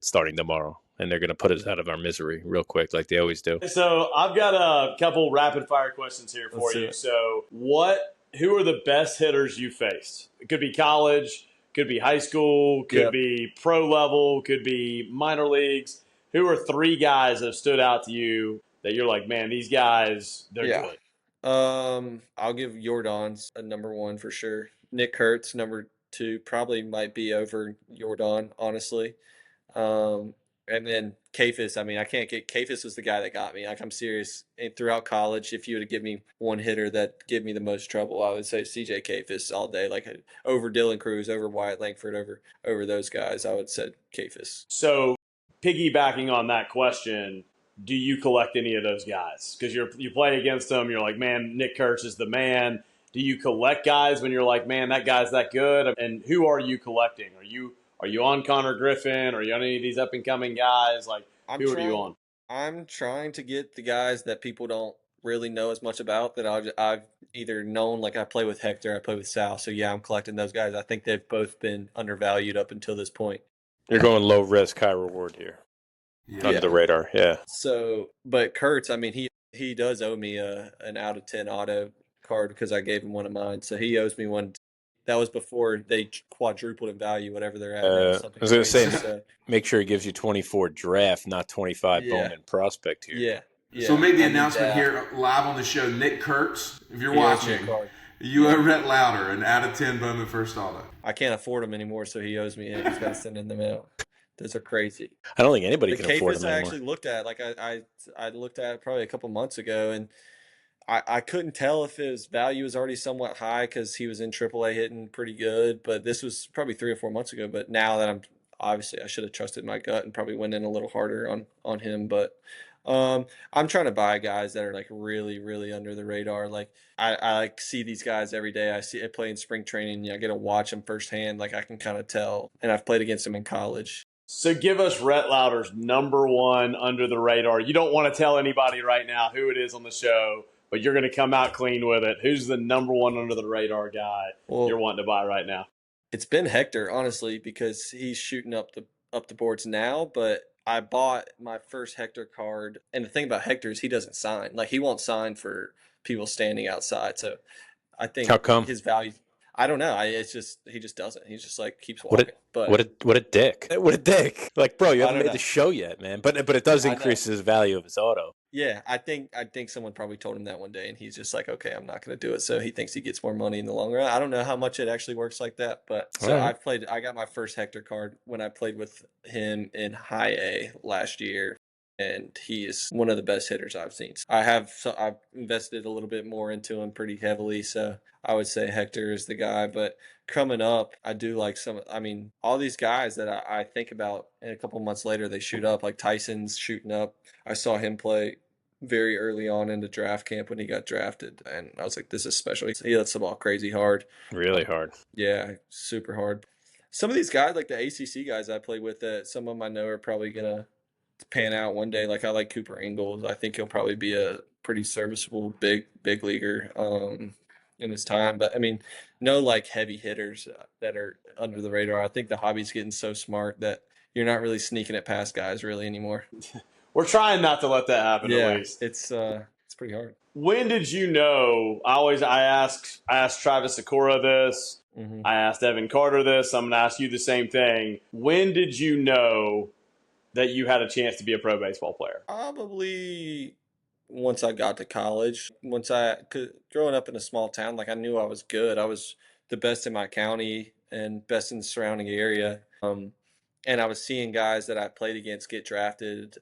starting tomorrow, and they're going to put us out of our misery real quick, like they always do. So I've got a couple rapid fire questions here for you. So who are the best hitters you faced? It could be college, could be high school, could be pro level, could be minor leagues. Who are 3 guys that have stood out to you that you're like, man, these guys, they're good? I'll give Jordan's a number 1 for sure. Nick Kurtz, number 2, probably might be over Jordan, honestly. And then Kafis, I mean, I can't get – Kafis was the guy that got me. Like, I'm serious. And throughout college, if you were to give me one hitter that gave me the most trouble, I would say CJ Kafis all day. Like, over Dylan Cruz, over Wyatt Langford, over those guys, I would say Kafis. So piggybacking on that question, do you collect any of those guys? Because you play against them, you're like, man, Nick Kurtz is the man. Do you collect guys when you're like, man, that guy's that good? And who are you collecting? Are you on Connor Griffin? Are you on any of these up-and-coming guys? Like, who are you on? I'm trying to get the guys that people don't really know as much about that I've either known, like I play with Hector, I play with Sal. So, yeah, I'm collecting those guys. I think they've both been undervalued up until this point. You're going low risk, high reward here. Yeah. Under the radar, yeah. So, but Kurtz, I mean, he does owe me an out of 10 auto card because I gave him one of mine. So he owes me one. That was before they quadrupled in value, whatever they're at. I was going to say, make sure he gives you 24 draft, not 25 Bowman prospect here. Yeah. So we made the announcement here live on the show. Nick Kurtz, if you're watching, you owe Rhett Lowder an out of 10 Bowman first auto. I can't afford them anymore, so he owes me it. He's got to send in the mail. Those are crazy. I don't think anybody can afford them anymore. I actually looked at, like I looked at it probably a couple months ago, and I couldn't tell if his value was already somewhat high because he was in AAA hitting pretty good, but this was probably 3 or 4 months ago. But now that I should have trusted my gut and probably went in a little harder on him. But I'm trying to buy guys that are like really, really under the radar. Like I like see these guys every day. I play in spring training. I get to watch them firsthand. Like I can kind of tell, and I've played against them in college. So give us Rhett Lowder's number 1 under the radar. You don't want to tell anybody right now who it is on the show, but you're going to come out clean with it. Who's the number 1 under the radar guy you're wanting to buy right now? It's been Hector, honestly, because he's shooting up the boards now. But I bought my first Hector card, and the thing about Hector is he doesn't sign. Like he won't sign for people standing outside. So I think how come his value? I don't know. It's just he just doesn't. He's just like keeps walking. What a dick! What a dick! Like, bro, you haven't made the show yet, man. But it does increase his value of his auto. Yeah, I think someone probably told him that one day, and he's just like, okay, I'm not going to do it. So he thinks he gets more money in the long run. I don't know how much it actually works like that, but I got my first Hector card when I played with him in High A last year. And he is one of the best hitters I've seen. I've invested a little bit more into him pretty heavily, so I would say Hector is the guy. But coming up, I do like all these guys that I think about, and a couple months later they shoot up. Like Tyson's shooting up. I saw him play very early on into draft camp when he got drafted, and I was like, this is special. He hits the ball crazy hard. Really hard. Yeah, super hard. Some of these guys, like the ACC guys I played with, some of them I know are probably going to pan out one day. Like I like Cooper Ingalls. I think he'll probably be a pretty serviceable big leaguer in his time. But I mean, no like heavy hitters that are under the radar. I think the hobby's getting so smart that you're not really sneaking it past guys really anymore. We're trying not to let that happen, at least. It's pretty hard. When did you know? I asked Travis Sikora this. Mm-hmm. I asked Evan Carter this. I'm going to ask you the same thing. When did you know that you had a chance to be a pro baseball player? Probably once I got to college. Growing up in a small town, like I knew I was good. I was the best in my county and best in the surrounding area. And I was seeing guys that I played against get drafted,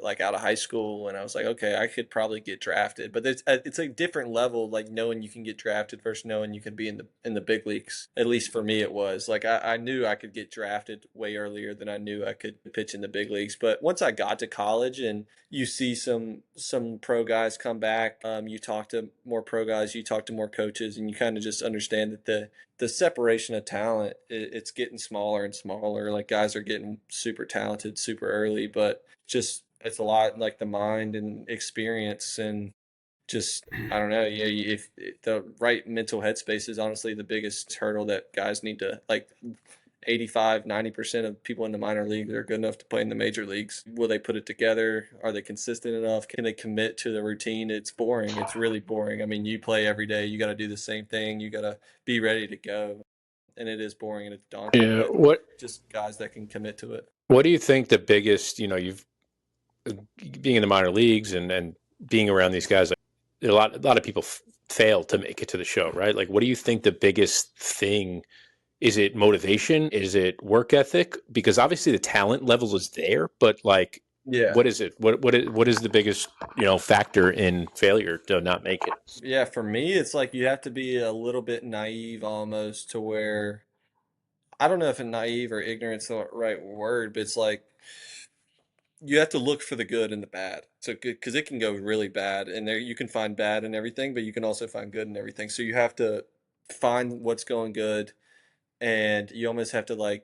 like out of high school, and I was like, okay, I could probably get drafted. But it's a different level, like knowing you can get drafted versus knowing you can be in the big leagues. At least for me, it was like I knew I could get drafted way earlier than I knew I could pitch in the big leagues. But once I got to college, and you see some pro guys come back, you talk to more pro guys, you talk to more coaches, and you kind of just understand that the separation of talent, it's getting smaller and smaller. Like guys are getting super talented super early, but just it's a lot like the mind and experience and just I don't know. Yeah, if the right mental headspace is honestly the biggest hurdle that guys need to like. 85-90% of people in the minor leagues are good enough to play in the major leagues. Will they put it together? Are they consistent enough? Can they commit to the routine? It's boring. It's really boring. I mean, you play every day. You got to do the same thing. You got to be ready to go. And it is boring and it's daunting. Yeah, what just guys that can commit to it. What do you think the biggest, you've being in the minor leagues and being around these guys, a lot of people fail to make it to the show, right? Like, what do you think the biggest thing? Is it motivation? Is it work ethic? Because obviously the talent level is there, but like, yeah, what is it? What is the biggest, factor in failure to not make it? Yeah, for me, it's like you have to be a little bit naive almost to where I don't know if naive or ignorant's the right word, but it's like you have to look for the good and the bad. So because it can go really bad, and there you can find bad in everything, but you can also find good in everything. So you have to find what's going good, and you almost have to like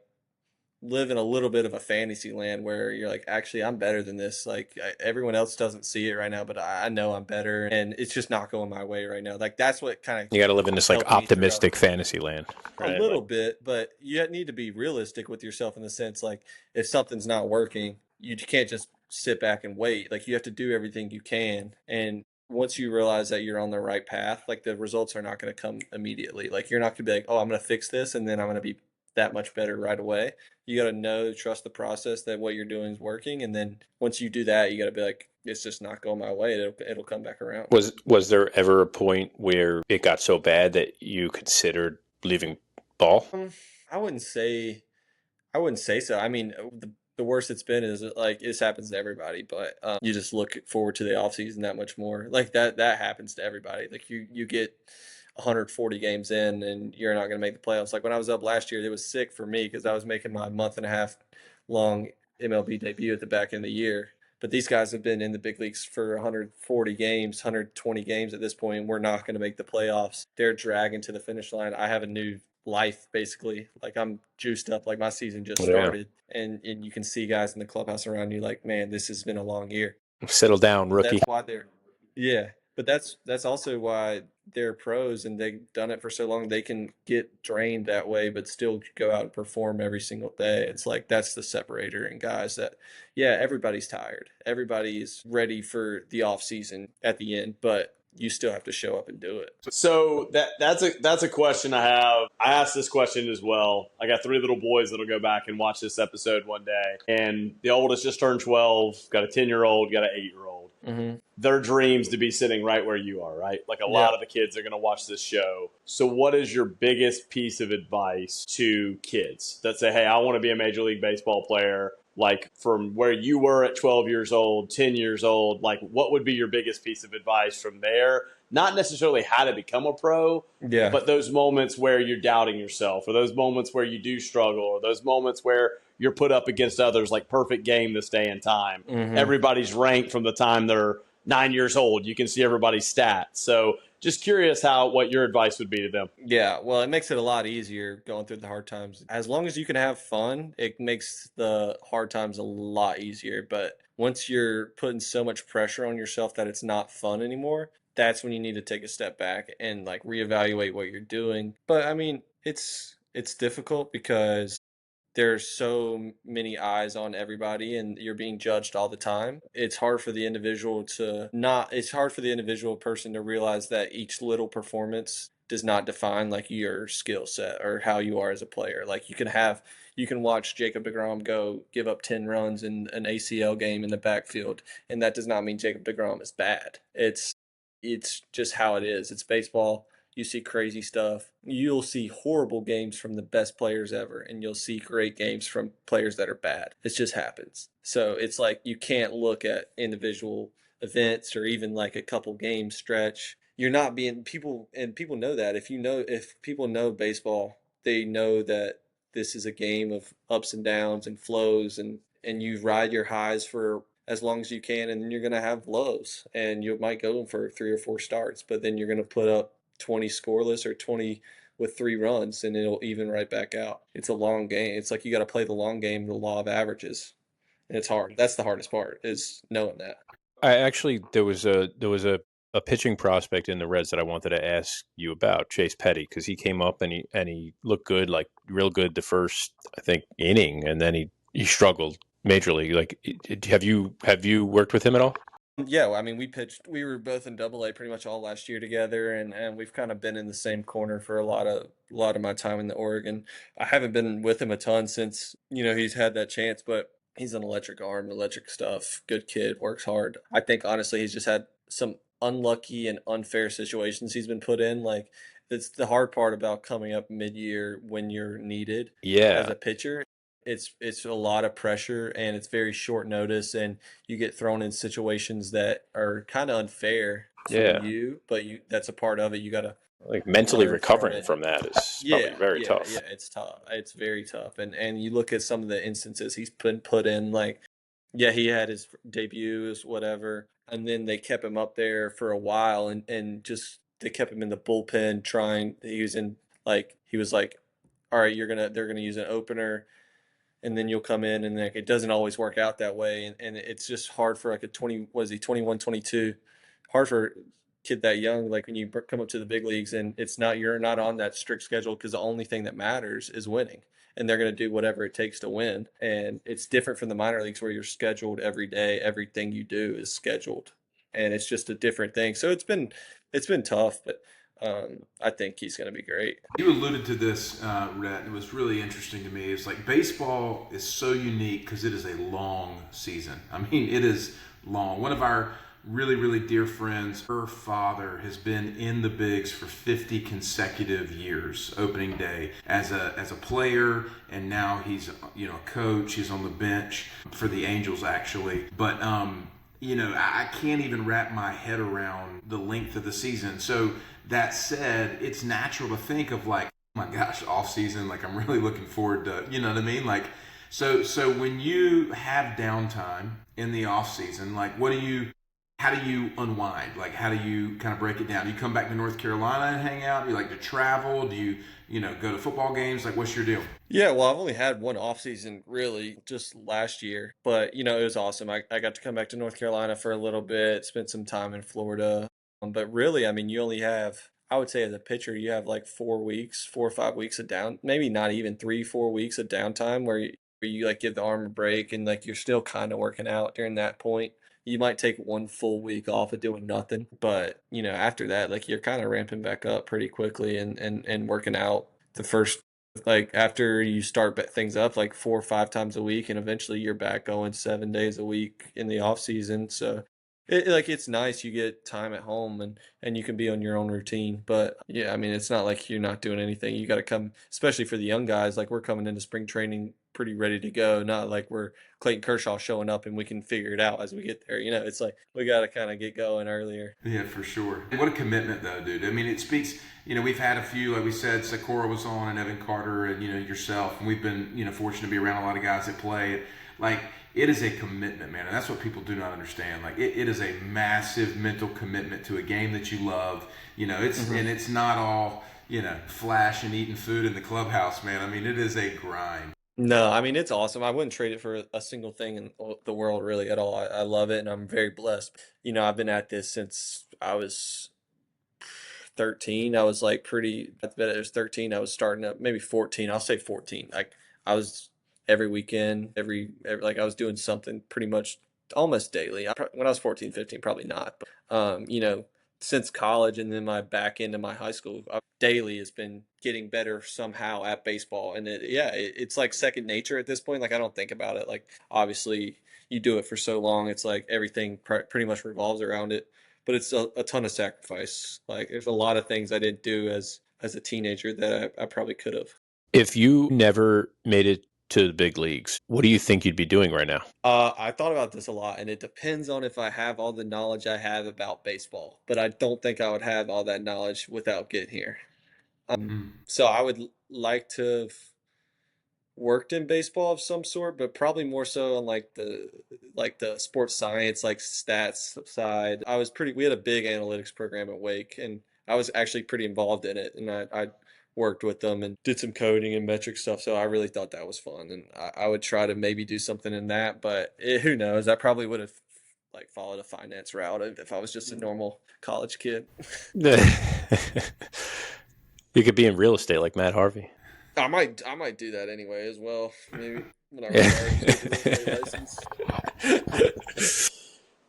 live in a little bit of a fantasy land where you're like, actually, I'm better than this. Like everyone else doesn't see it right now, but I know I'm better, and it's just not going my way right now. Like that's what kind of you got to live in this like optimistic fantasy land, right? A little bit, but you need to be realistic with yourself in the sense like if something's not working, you can't just sit back and wait. Like you have to do everything you can, and once you realize that you're on the right path, like the results are not going to come immediately. Like you're not going to be like, oh, I'm going to fix this and then I'm going to be that much better right away. You got to trust the process that what you're doing is working. And then once you do that, you got to be like, it's just not going my way. It'll come back around. Was there ever a point where it got so bad that you considered leaving ball? I wouldn't say so. I mean, the worst it's been is like this happens to everybody, but you just look forward to the offseason that much more. Like that happens to everybody. Like you get 140 games in and you're not going to make the playoffs. Like when I was up last year, it was sick for me because I was making my month and a half long MLB debut at the back end of the year. But these guys have been in the big leagues for 140 games, 120 games at this point, and we're not going to make the playoffs. They're dragging to the finish line. I have a new life, basically. Like I'm juiced up, like my season just started. And you can see guys in the clubhouse around you like, man, this has been a long year. Settle down, rookie. That's why but that's also why they're pros and they've done it for so long. They can get drained that way, but still go out and perform every single day. It's like that's the separator in guys that, everybody's tired. Everybody's ready for the off season at the end, but you still have to show up and do it. So that's a question I have. I asked this question as well. I got 3 little boys that'll go back and watch this episode one day, and the oldest just turned 12. Got a 10-year-old, got an 8-year-old. Mm-hmm. Their dreams to be sitting right where you are, right? Like a lot of the kids are going to watch this show. So what is your biggest piece of advice to kids that say, hey, I want to be a Major League Baseball player? Like from where you were at 12 years old, 10 years old, like what would be your biggest piece of advice from there? Not necessarily how to become a pro, but those moments where you're doubting yourself, or those moments where you do struggle, or those moments where you're put up against others, like perfect game this day and time. Mm-hmm. Everybody's ranked from the time they're 9 years old. You can see everybody's stats. So just curious what your advice would be to them. Yeah, well, it makes it a lot easier going through the hard times. As long as you can have fun, it makes the hard times a lot easier. But once you're putting so much pressure on yourself that it's not fun anymore, that's when you need to take a step back and like reevaluate what you're doing. But I mean, it's difficult because there's so many eyes on everybody and you're being judged all the time. It's hard for the individual person to realize that each little performance does not define like your skill set or how you are as a player. Like you can watch Jacob deGrom go give up 10 runs in an ACL game in the backfield, and that does not mean Jacob deGrom is bad. It's just how it is. It's baseball. You see crazy stuff. You'll see horrible games from the best players ever, and you'll see great games from players that are bad. It just happens. So it's like you can't look at individual events or even like a couple game stretch. You're not being people, and people know that. If people know baseball, they know that this is a game of ups and downs and flows, and you ride your highs for as long as you can, and then you're going to have lows, and you might go for 3 or 4 starts, but then you're going to put up 20 scoreless or 20 with 3 runs, and it'll even right back out. It's a long game. It's like you got to play the long game, the law of averages, and it's hard. That's the hardest part, is knowing that. There was a pitching prospect in the Reds that I wanted to ask you about, Chase Petty, because he came up and he looked good, like real good the first, I think, inning, and then he struggled majorly. Like, have you worked with him at all? Yeah, I mean, we were both in Double-A pretty much all last year together, and we've kind of been in the same corner for a lot of my time in the Oregon. I haven't been with him a ton since, he's had that chance, but he's an electric arm, electric stuff, good kid, works hard. I think honestly he's just had some unlucky and unfair situations he's been put in. Like, it's the hard part about coming up mid-year when you're needed as a pitcher. It's a lot of pressure and it's very short notice, and you get thrown in situations that are kind of unfair to you, but that's a part of it. You got to like mentally recovering from that is probably very tough. Yeah, it's tough. It's very tough. And you look at some of the instances he's been put in, like, yeah, he had his debuts, whatever, and then they kept him up there for a while, and just they kept him in the bullpen trying. He was like, all right, they're gonna use an opener, and then you'll come in, and like it doesn't always work out that way, and it's just hard for like a 21, 22, hard for a kid that young, like when you come up to the big leagues, and you're not on that strict schedule, because the only thing that matters is winning, and they're going to do whatever it takes to win. And it's different from the minor leagues where you're scheduled every day. Everything you do is scheduled, and it's just a different thing. So it's been tough, but I think he's going to be great. You alluded to this, Rhett, and it was really interesting to me. It's like baseball is so unique because it is a long season. I mean, it is long. One of our really, really dear friends, her father has been in the bigs for 50 consecutive years, opening day, as a player, and now he's a coach. He's on the bench for the Angels, actually. But I can't even wrap my head around the length of the season. So that said, it's natural to think of like, oh my gosh, off season, like I'm really looking forward to, you know what I mean? Like, so when you have downtime in the off season, like how do you unwind? Like, how do you kind of break it down? Do you come back to North Carolina and hang out? Do you like to travel? Do you go to football games? Like, what's your deal? Yeah, well, I've only had one off season really, just last year, but it was awesome. I got to come back to North Carolina for a little bit, spent some time in Florida. But really, I mean, you only have, I would say as a pitcher, you have like 4 or 5 weeks of maybe not even 3-4 weeks of downtime where you like give the arm a break, and like you're still kind of working out during that point. You might take 1 full week off of doing nothing, but after that, like you're kind of ramping back up pretty quickly and working out the first, like after you start things up like 4 or 5 times a week, and eventually you're back going 7 days a week in the off season. So it's nice, you get time at home and you can be on your own routine. But yeah, I mean, it's not like you're not doing anything. You got to come, especially for the young guys, like we're coming into spring training pretty ready to go. Not like we're Clayton Kershaw showing up and we can figure it out as we get there. It's like we got to kind of get going earlier. Yeah, for sure. What a commitment though, dude. I mean, it speaks, we've had a few, like we said, Sakura was on and Evan Carter and, yourself, and we've been, fortunate to be around a lot of guys that play. Like, it is a commitment, man. And that's what people do not understand. Like it is a massive mental commitment to a game that you love. You know, and it's not all, flash and eating food in the clubhouse, man. I mean, it is a grind. No, I mean, it's awesome. I wouldn't trade it for a single thing in the world, really, at all. I love it, and I'm very blessed. I've been at this since I was 13. I was like I bet it was 13. I was starting up, maybe 14. I'll say 14. Like, I was every weekend, like I was doing something pretty much almost daily. When I was 14, 15, probably not. But, since college and then my back into my high school, daily has been getting better somehow at baseball. And it's like second nature at this point. Like, I don't think about it. Like, obviously you do it for so long. It's like everything pretty much revolves around it, but it's a ton of sacrifice. Like, there's a lot of things I didn't do as a teenager that I probably could have. If you never made it to the big leagues, what do you think you'd be doing right now? I thought about this a lot, and it depends on if I have all the knowledge I have about baseball. But I don't think I would have all that knowledge without getting here. So I would like to have worked in baseball of some sort, but probably more so on like the sports science, like stats side. We had a big analytics program at Wake, and I was actually pretty involved in it, and I worked with them and did some coding and metric stuff. So I really thought that was fun, and I would try to maybe do something in that, but who knows? I probably would have like followed a finance route if I was just a normal college kid. You could be in real estate like Matt Harvey. I might do that anyway as well. Maybe when I retire.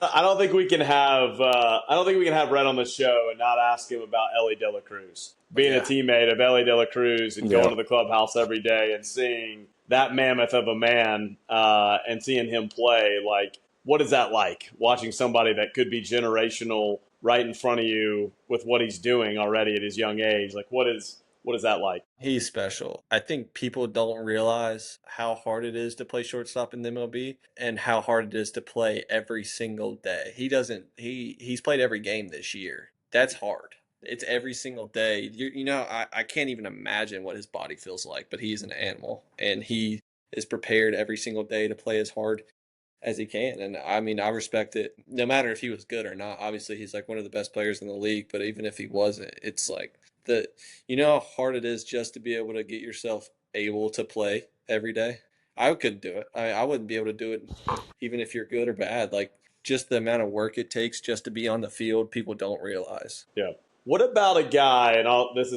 I don't think we can have Rhett on the show and not ask him about Ellie De La Cruz. Being a teammate of Ellie De La Cruz and going to the clubhouse every day and seeing that mammoth of a man and seeing him play, like, what is that like? Watching somebody that could be generational right in front of you with what he's doing already at his young age. Like, what is that like? He's special. I think people don't realize how hard it is to play shortstop in the MLB and how hard it is to play every single day. He's played every game this year. That's hard. It's every single day. I can't even imagine what his body feels like, but he's an animal, and he is prepared every single day to play as hard as he can. And I mean, I respect it no matter if he was good or not. Obviously, he's like one of the best players in the league, but even if he wasn't, it's like how hard it is just to be able to get yourself able to play every day. I couldn't do it. I wouldn't be able to do it even if you're good or bad. Like, just the amount of work it takes just to be on the field, people don't realize. Yeah. What about a guy, and this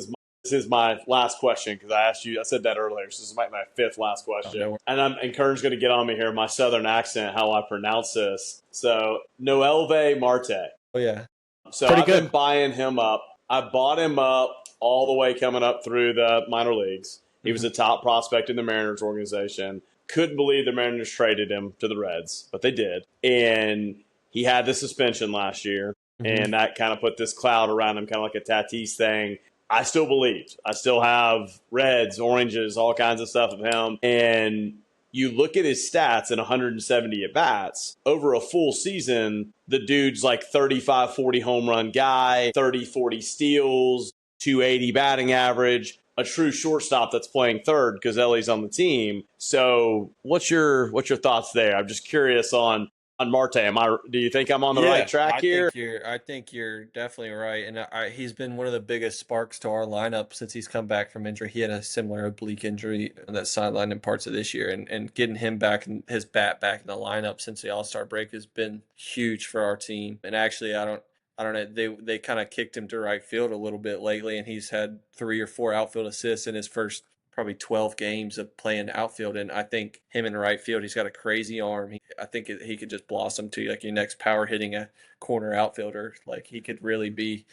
is my last question, because I said that earlier, so this is my fifth last question. And Kern's going to get on me here, my southern accent, how I pronounce this. So, Noelvi Marte. Oh, yeah. So I've been buying him up. I bought him up all the way coming up through the minor leagues. He was a top prospect in the Mariners organization. Couldn't believe the Mariners traded him to the Reds, but they did. And he had the suspension last year, and that kind of put this cloud around him, kind of like a Tatis thing. I still believed. I still have reds, oranges, all kinds of stuff of him. And you look at his stats in 170 at-bats. Over a full season, the dude's like 35, 40 home run guy, 30, 40 steals, 280 batting average, a true shortstop that's playing third because Ellie's on the team. So what's your thoughts there? I'm just curious on Marte. Do you think I'm on the right track here? I think you're definitely right. And he's been one of the biggest sparks to our lineup since he's come back from injury. He had a similar oblique injury that sidelined in parts of this year. And getting him back and his bat back in the lineup since the All-Star break has been huge for our team. And actually, I don't know. They kind of kicked him to right field a little bit lately, and he's had 3 or 4 outfield assists in his first probably 12 games of playing outfield. And I think him in right field, he's got a crazy arm. I think he could just blossom to like your next power hitting a corner outfielder. Like, he could really be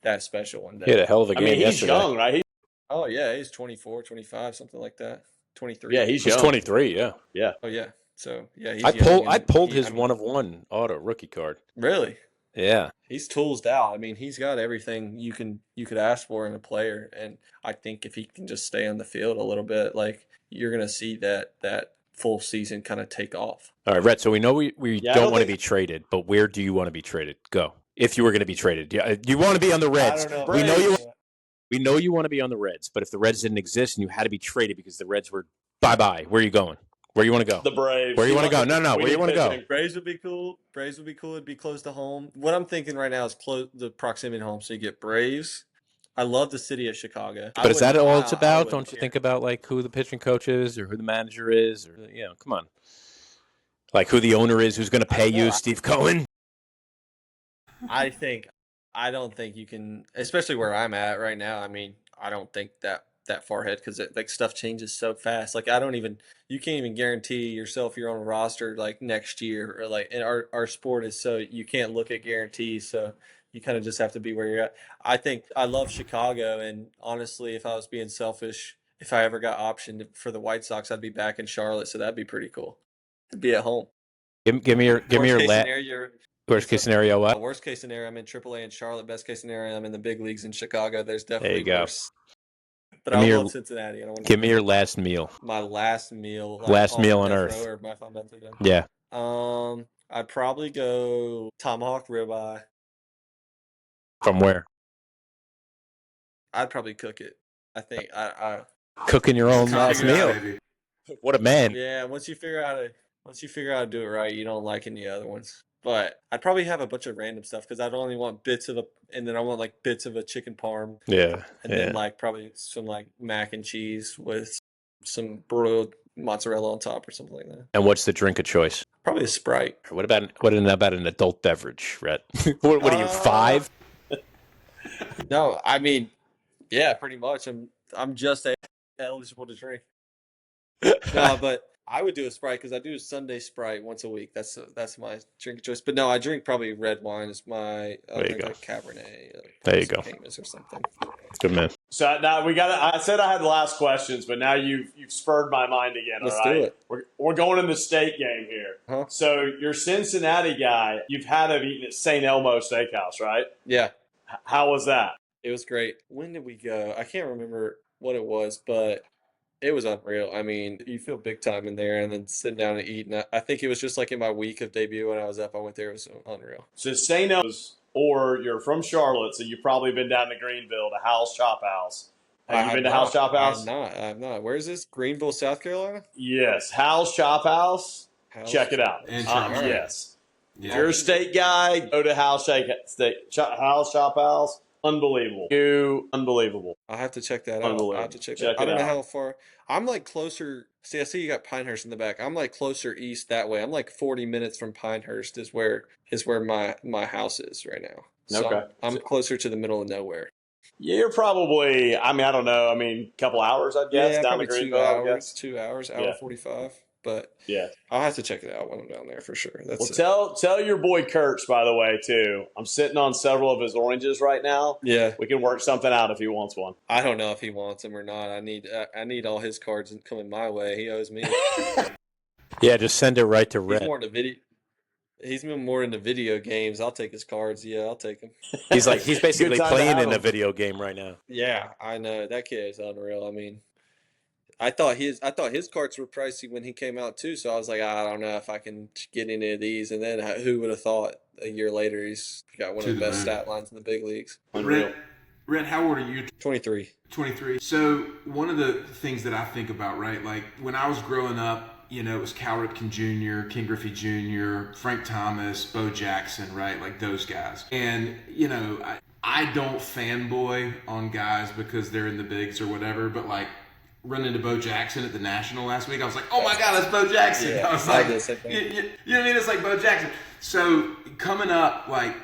that special one day. He had a hell of a game yesterday. He's young, right? Oh, yeah. He's 24, 25, something like that. 23. Yeah, he's young. 23, yeah. Yeah. Oh, yeah. So, yeah, he's I pulled his 1-of-1 auto rookie card. Really? Yeah. He's toolsed out. I mean, he's got everything you could ask for in a player. And I think if he can just stay on the field a little bit, like, you're going to see that full season kind of take off. All right, Rhett, so we know we don't want to be traded, but where do you want to be traded? Go. If you were going to be traded. Yeah, you want to be on the Reds. I don't know. We know you want to be on the Reds, but if the Reds didn't exist and you had to be traded because the Reds were bye-bye, where are you going? Where you want to go? The Braves. Where you want to go? No. Where you want to go? Braves would be cool. It'd be close to home. What I'm thinking right now is the proximity to home. So you get Braves. I love the city of Chicago. But is that all it's about? Don't you think about like who the pitching coach is or who the manager is, or come on, like who the owner is, who's going to pay you, Steve Cohen? I don't think you can, especially where I'm at right now. I mean, I don't think that far ahead because like stuff changes so fast. Like you can't even guarantee yourself you're on a roster like next year, or like, and our sport is so you can't look at guarantees. So you kind of just have to be where you're at. I think I love Chicago, and honestly, if I was being selfish, if I ever got optioned for the White Sox, I'd be back in Charlotte. So that'd be pretty cool to be at home. Give me your worst case scenario. What? Worst case scenario, I'm in AAA in Charlotte. Best case scenario, I'm in the big leagues in Chicago. There's definitely worse. But I love Cincinnati. Give me your last meal. My last meal. Like last meal on earth. Yeah. I'd probably go tomahawk ribeye. From where? I'd probably cook it. I think I cooking your own last meal. What a man! Yeah, once you figure out how to do it right, you don't like any other ones. But I'd probably have a bunch of random stuff because I'd only want and then I want like bits of a chicken parm. Yeah, and then like probably some like mac and cheese with some broiled mozzarella on top or something like that. And what's the drink of choice? Probably a Sprite. What about an adult beverage, Rhett? what are you, 5? No, I mean, yeah, pretty much. I'm just eligible to drink. No, but I would do a Sprite because I do a Sunday Sprite once a week. That's my drink of choice. But no, I drink probably red wine is my like Cabernet. There you go. Or something. Good man. So now I said I had the last questions, but now you've spurred my mind again. Let's all right? do it. We're going in the steak game here. Huh? So your Cincinnati guy, you've had him eating at St. Elmo Steakhouse, right? Yeah. How was that? It was great. When did we go? I can't remember what it was, but it was unreal. I mean, you feel big time in there, and then sitting down and eating. I think it was just like in my week of debut when I was up. I went there. It was unreal. So St. Elmo's, or you're from Charlotte, so you've probably been down to Greenville to Hal's Chop House. Have you been to Hal's Chop House? I have not. Where is this? Greenville, South Carolina? Yes. Hal's Chop House. Check it out. Yes. Yeah. If you're a steak guy, go to Hal's Chop House. Unbelievable. Unbelievable. I'll have to check that out. I'll have to check that out. I don't know how far. I'm like closer. See, I see you got Pinehurst in the back. I'm like closer east that way. I'm like 40 minutes from Pinehurst is where my house is right now. So okay. I'm closer to the middle of nowhere. Yeah, you're probably, I don't know. A couple hours, I guess, yeah, down to Greenville. 2 hours, hour 45. But yeah, I'll have to check it out when I'm down there for sure. Tell your boy Kurtz, by the way, too. I'm sitting on several of his oranges right now. Yeah, we can work something out if he wants one. I don't know if he wants them or not. I need all his cards coming my way. He owes me. Yeah, just send it right to Rhett. He's been more into video games. I'll take his cards. Yeah, I'll take them. He's basically playing in a video game right now. Yeah, I know that kid is unreal. I mean, I thought his cards were pricey when he came out too. So I was like, I don't know if I can get any of these. And then who would have thought a year later he's got one of the best stat lines in the big leagues. Unreal. Rhett, how old are you? 23. 23. So one of the things that I think about, right, like when I was growing up, it was Cal Ripken Jr., Ken Griffey Jr., Frank Thomas, Bo Jackson, right, like those guys. And, I don't fanboy on guys because they're in the bigs or whatever, but like running into Bo Jackson at the National last week, I was like, oh my God, that's Bo Jackson. Yeah, I was like, you know what I mean? It's like Bo Jackson. So coming up, like,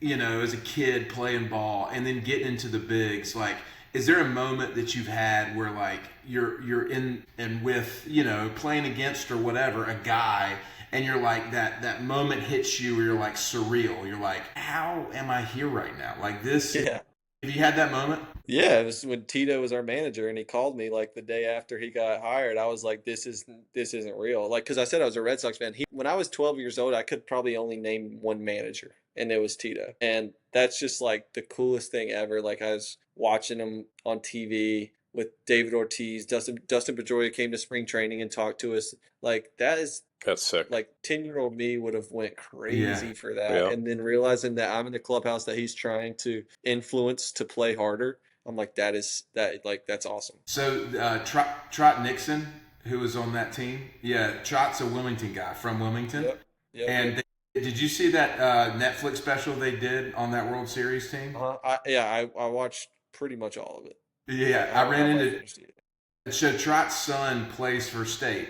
as a kid playing ball and then getting into the bigs, like, is there a moment that you've had where like you're in and with, playing against or whatever, a guy, and you're like that moment hits you where you're like surreal. You're like, how am I here right now? Like this. Yeah. Have you had that moment? Yeah, it was when Tito was our manager and he called me like the day after he got hired. I was like, this isn't real. Like, because I said I was a Red Sox fan. When I was 12 years old, I could probably only name one manager, and it was Tito. And that's just like the coolest thing ever. Like, I was watching him on TV with David Ortiz. Dustin Pedroia came to spring training and talked to us. Like, that's sick. Like 10-year-old me would have went crazy for that. Yeah. And then realizing that I'm in the clubhouse that he's trying to influence to play harder. I'm like, that's awesome. So Trot Nixon, who was on that team. Yeah, Trot's a Wilmington guy from Wilmington. Yep. And did you see that Netflix special they did on that World Series team? I watched pretty much all of it. Yeah, I ran into it. So Trot's son plays for State.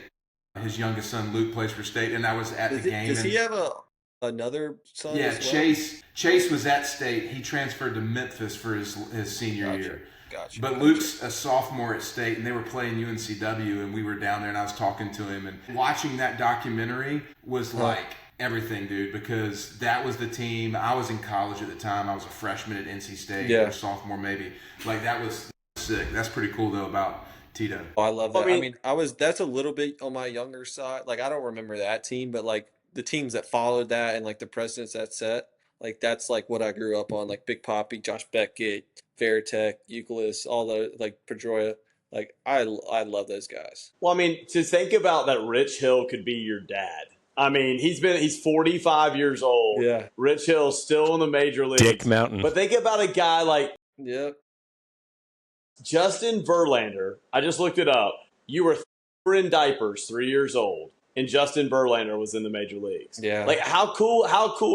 His youngest son Luke plays for State, and I was at the game. Does he have another son? Yeah, as well? Chase was at State. He transferred to Memphis for his senior year. Gotcha. But Luke's a sophomore at State, and they were playing UNCW, and we were down there, and I was talking to him, and watching that documentary was like everything, dude, because that was the team. I was in college at the time. I was a freshman at NC State, or sophomore maybe. Like, that was sick. That's pretty cool though about Tito. Oh, I love that. I mean, that's a little bit on my younger side. Like, I don't remember that team, but like the teams that followed that and like the precedents that set, like that's like what I grew up on. Like Big Poppy, Josh Beckett, Veritek, Euclid, all the like Pedroia. Like I love those guys. Well, I mean, to think about that, Rich Hill could be your dad. I mean, he's 45 years old. Yeah. Rich Hill's still in the major leagues. Dick Mountain. But think about a guy like Justin Verlander. I just looked it up. You were in diapers 3 years old, and Justin Verlander was in the major leagues. Yeah. Like, how cool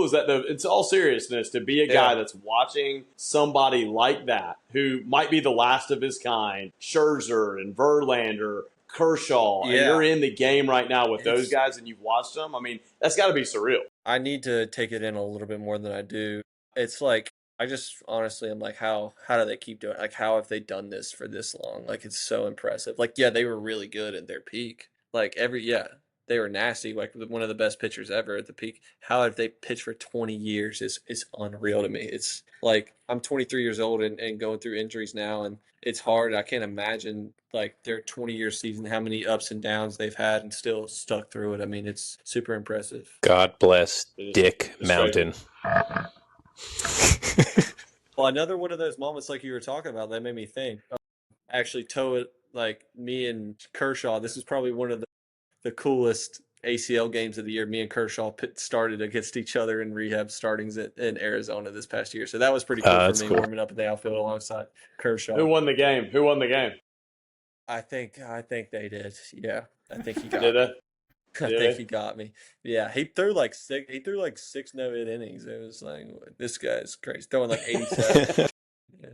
is that, though? It's all seriousness to be a guy that's watching somebody like that who might be the last of his kind, Scherzer and Verlander, Kershaw, and you're in the game right now with those guys and you've watched them. I mean, that's got to be surreal. I need to take it in a little bit more than I do. It's like, I just honestly am like, how do they keep doing it? Like, how have they done this for this long? Like, it's so impressive. Like, yeah, they were really good at their peak. Like, they were nasty, like one of the best pitchers ever at the peak. How have they pitched for 20 years is unreal to me. It's like, I'm 23 years old and going through injuries now, and it's hard. I can't imagine like their 20-year season, how many ups and downs they've had and still stuck through it. I mean, it's super impressive. God bless Dick Mountain. Well, another one of those moments like you were talking about that made me think. Actually, like me and Kershaw, this is probably one of the coolest ACL games of the year. Me and Kershaw started against each other in rehab startings in Arizona this past year. So that was pretty cool for me, warming up in the outfield alongside Kershaw. Who won the game? I think they did. Yeah, I think he got me. I think he got me. Yeah, he threw like six no-hit innings. It was like, this guy's crazy, throwing like 87. Yeah.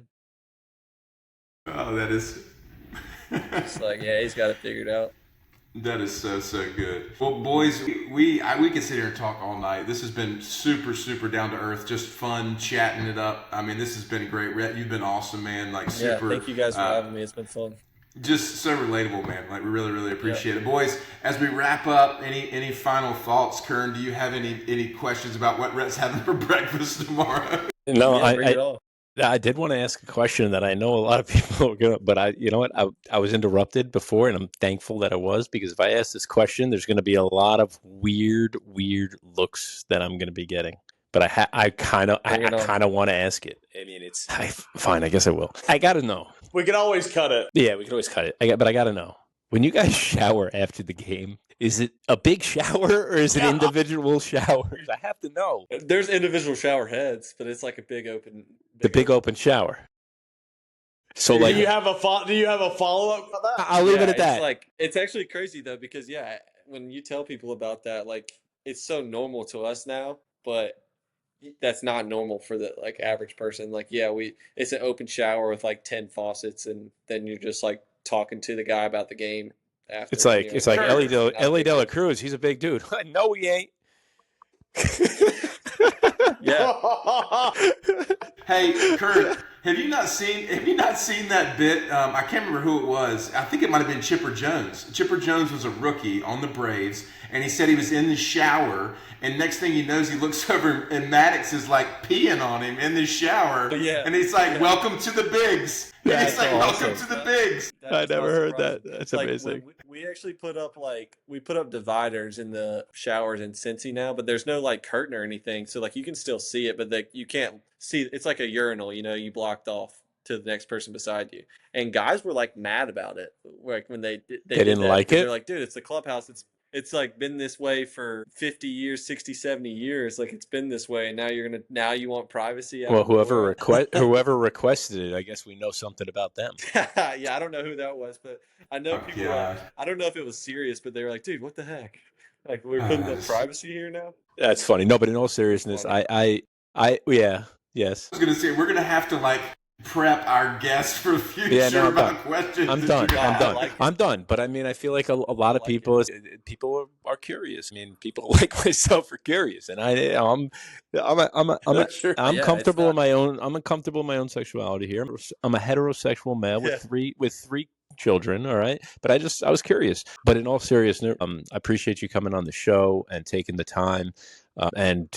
Oh, that is. It's like, yeah, he's got it figured out. That is so good. Well, boys, we could sit here and talk all night. This has been super, super down to earth, just fun, chatting it up. I mean, this has been great. Rhett, you've been awesome, man. Like, super. Yeah, thank you guys for having me. It's been fun. Just so relatable, man. Like, we really, really appreciate it. Boys, as we wrap up, any final thoughts? Kern, do you have any questions about what Rhett's having for breakfast tomorrow? No, I did want to ask a question that I know a lot of people are going to, but you know what? I was interrupted before, and I'm thankful that I was, because if I ask this question, there's going to be a lot of weird looks that I'm going to be getting. But I kind of want to ask it. I mean, fine. I guess I will. I got to know. We can always cut it. Yeah, we can always cut it. But I got to know. When you guys shower after the game, is it a big shower or is it individual showers? I have to know. There's individual shower heads, but it's like a big open. Big open shower. So, like, do you have a follow up about that? I'll leave it at that. It's actually crazy though, because when you tell people about that, like, it's so normal to us now, but that's not normal for the like average person. Like, it's an open shower with like 10 faucets, and then you're just like talking to the guy about the game after. It's like Ellie de la Cruz. He's a big dude. No, he ain't. Yeah. Hey, Kurt, have you not seen that bit? I can't remember who it was. I think it might have been Chipper Jones. Chipper Jones was a rookie on the Braves, and he said he was in the shower, and next thing he knows, he looks over and Maddox is like peeing on him in the shower, and he's like, "Welcome to the bigs." And he's like, awesome. "Welcome to the bigs." I never heard that. That's like, amazing. We actually put up dividers in the showers in Cincy now, but there's no like curtain or anything, so like you can still see it, but you can't see. It's like a urinal, you blocked off to the next person beside you. And guys were like mad about it, like when they didn't like it. They're like, dude, it's the clubhouse. it's like been this way for 50 years, 60, 70 years. Like it's been this way. And now you want privacy. Well, whoever requested it, I guess we know something about them. Yeah, I don't know who that was, but I know people. I don't know if it was serious, but they were like, "Dude, what the heck? Like we're putting the privacy here now." That's funny. No, but in all seriousness, yes. I was gonna say we're gonna have to like prep our guests for the future about questions. I'm done. But I mean, I feel like a lot of people are curious. I mean, people like myself are curious, and I'm comfortable in my own. I'm comfortable in my own sexuality here. I'm a heterosexual male with three children. All right, but I was curious. But in all seriousness, I appreciate you coming on the show and taking the time. And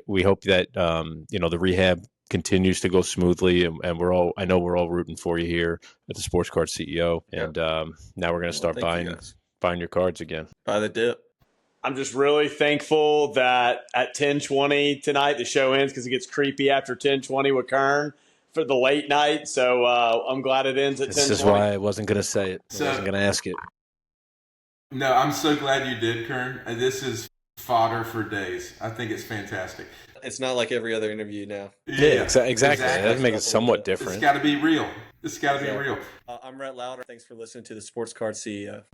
we hope that the rehab continues to go smoothly, and I know we're all rooting for you here at the Sports Card CEO. And now we're going to start buying your cards again. Buy the dip. I'm just really thankful that at 10:20 tonight the show ends because it gets creepy after 10:20 with Kern for the late night. So I'm glad it ends at 10:20. This is why I wasn't going to say it. I wasn't going to ask it. No, I'm so glad you did, Kern. This is fodder for days. I think it's fantastic. It's not like every other interview now. Yeah, exactly. That makes it somewhat different. It's got to be real. It's got to be real. I'm Rhett Lowder. Thanks for listening to the Sports Card CEO.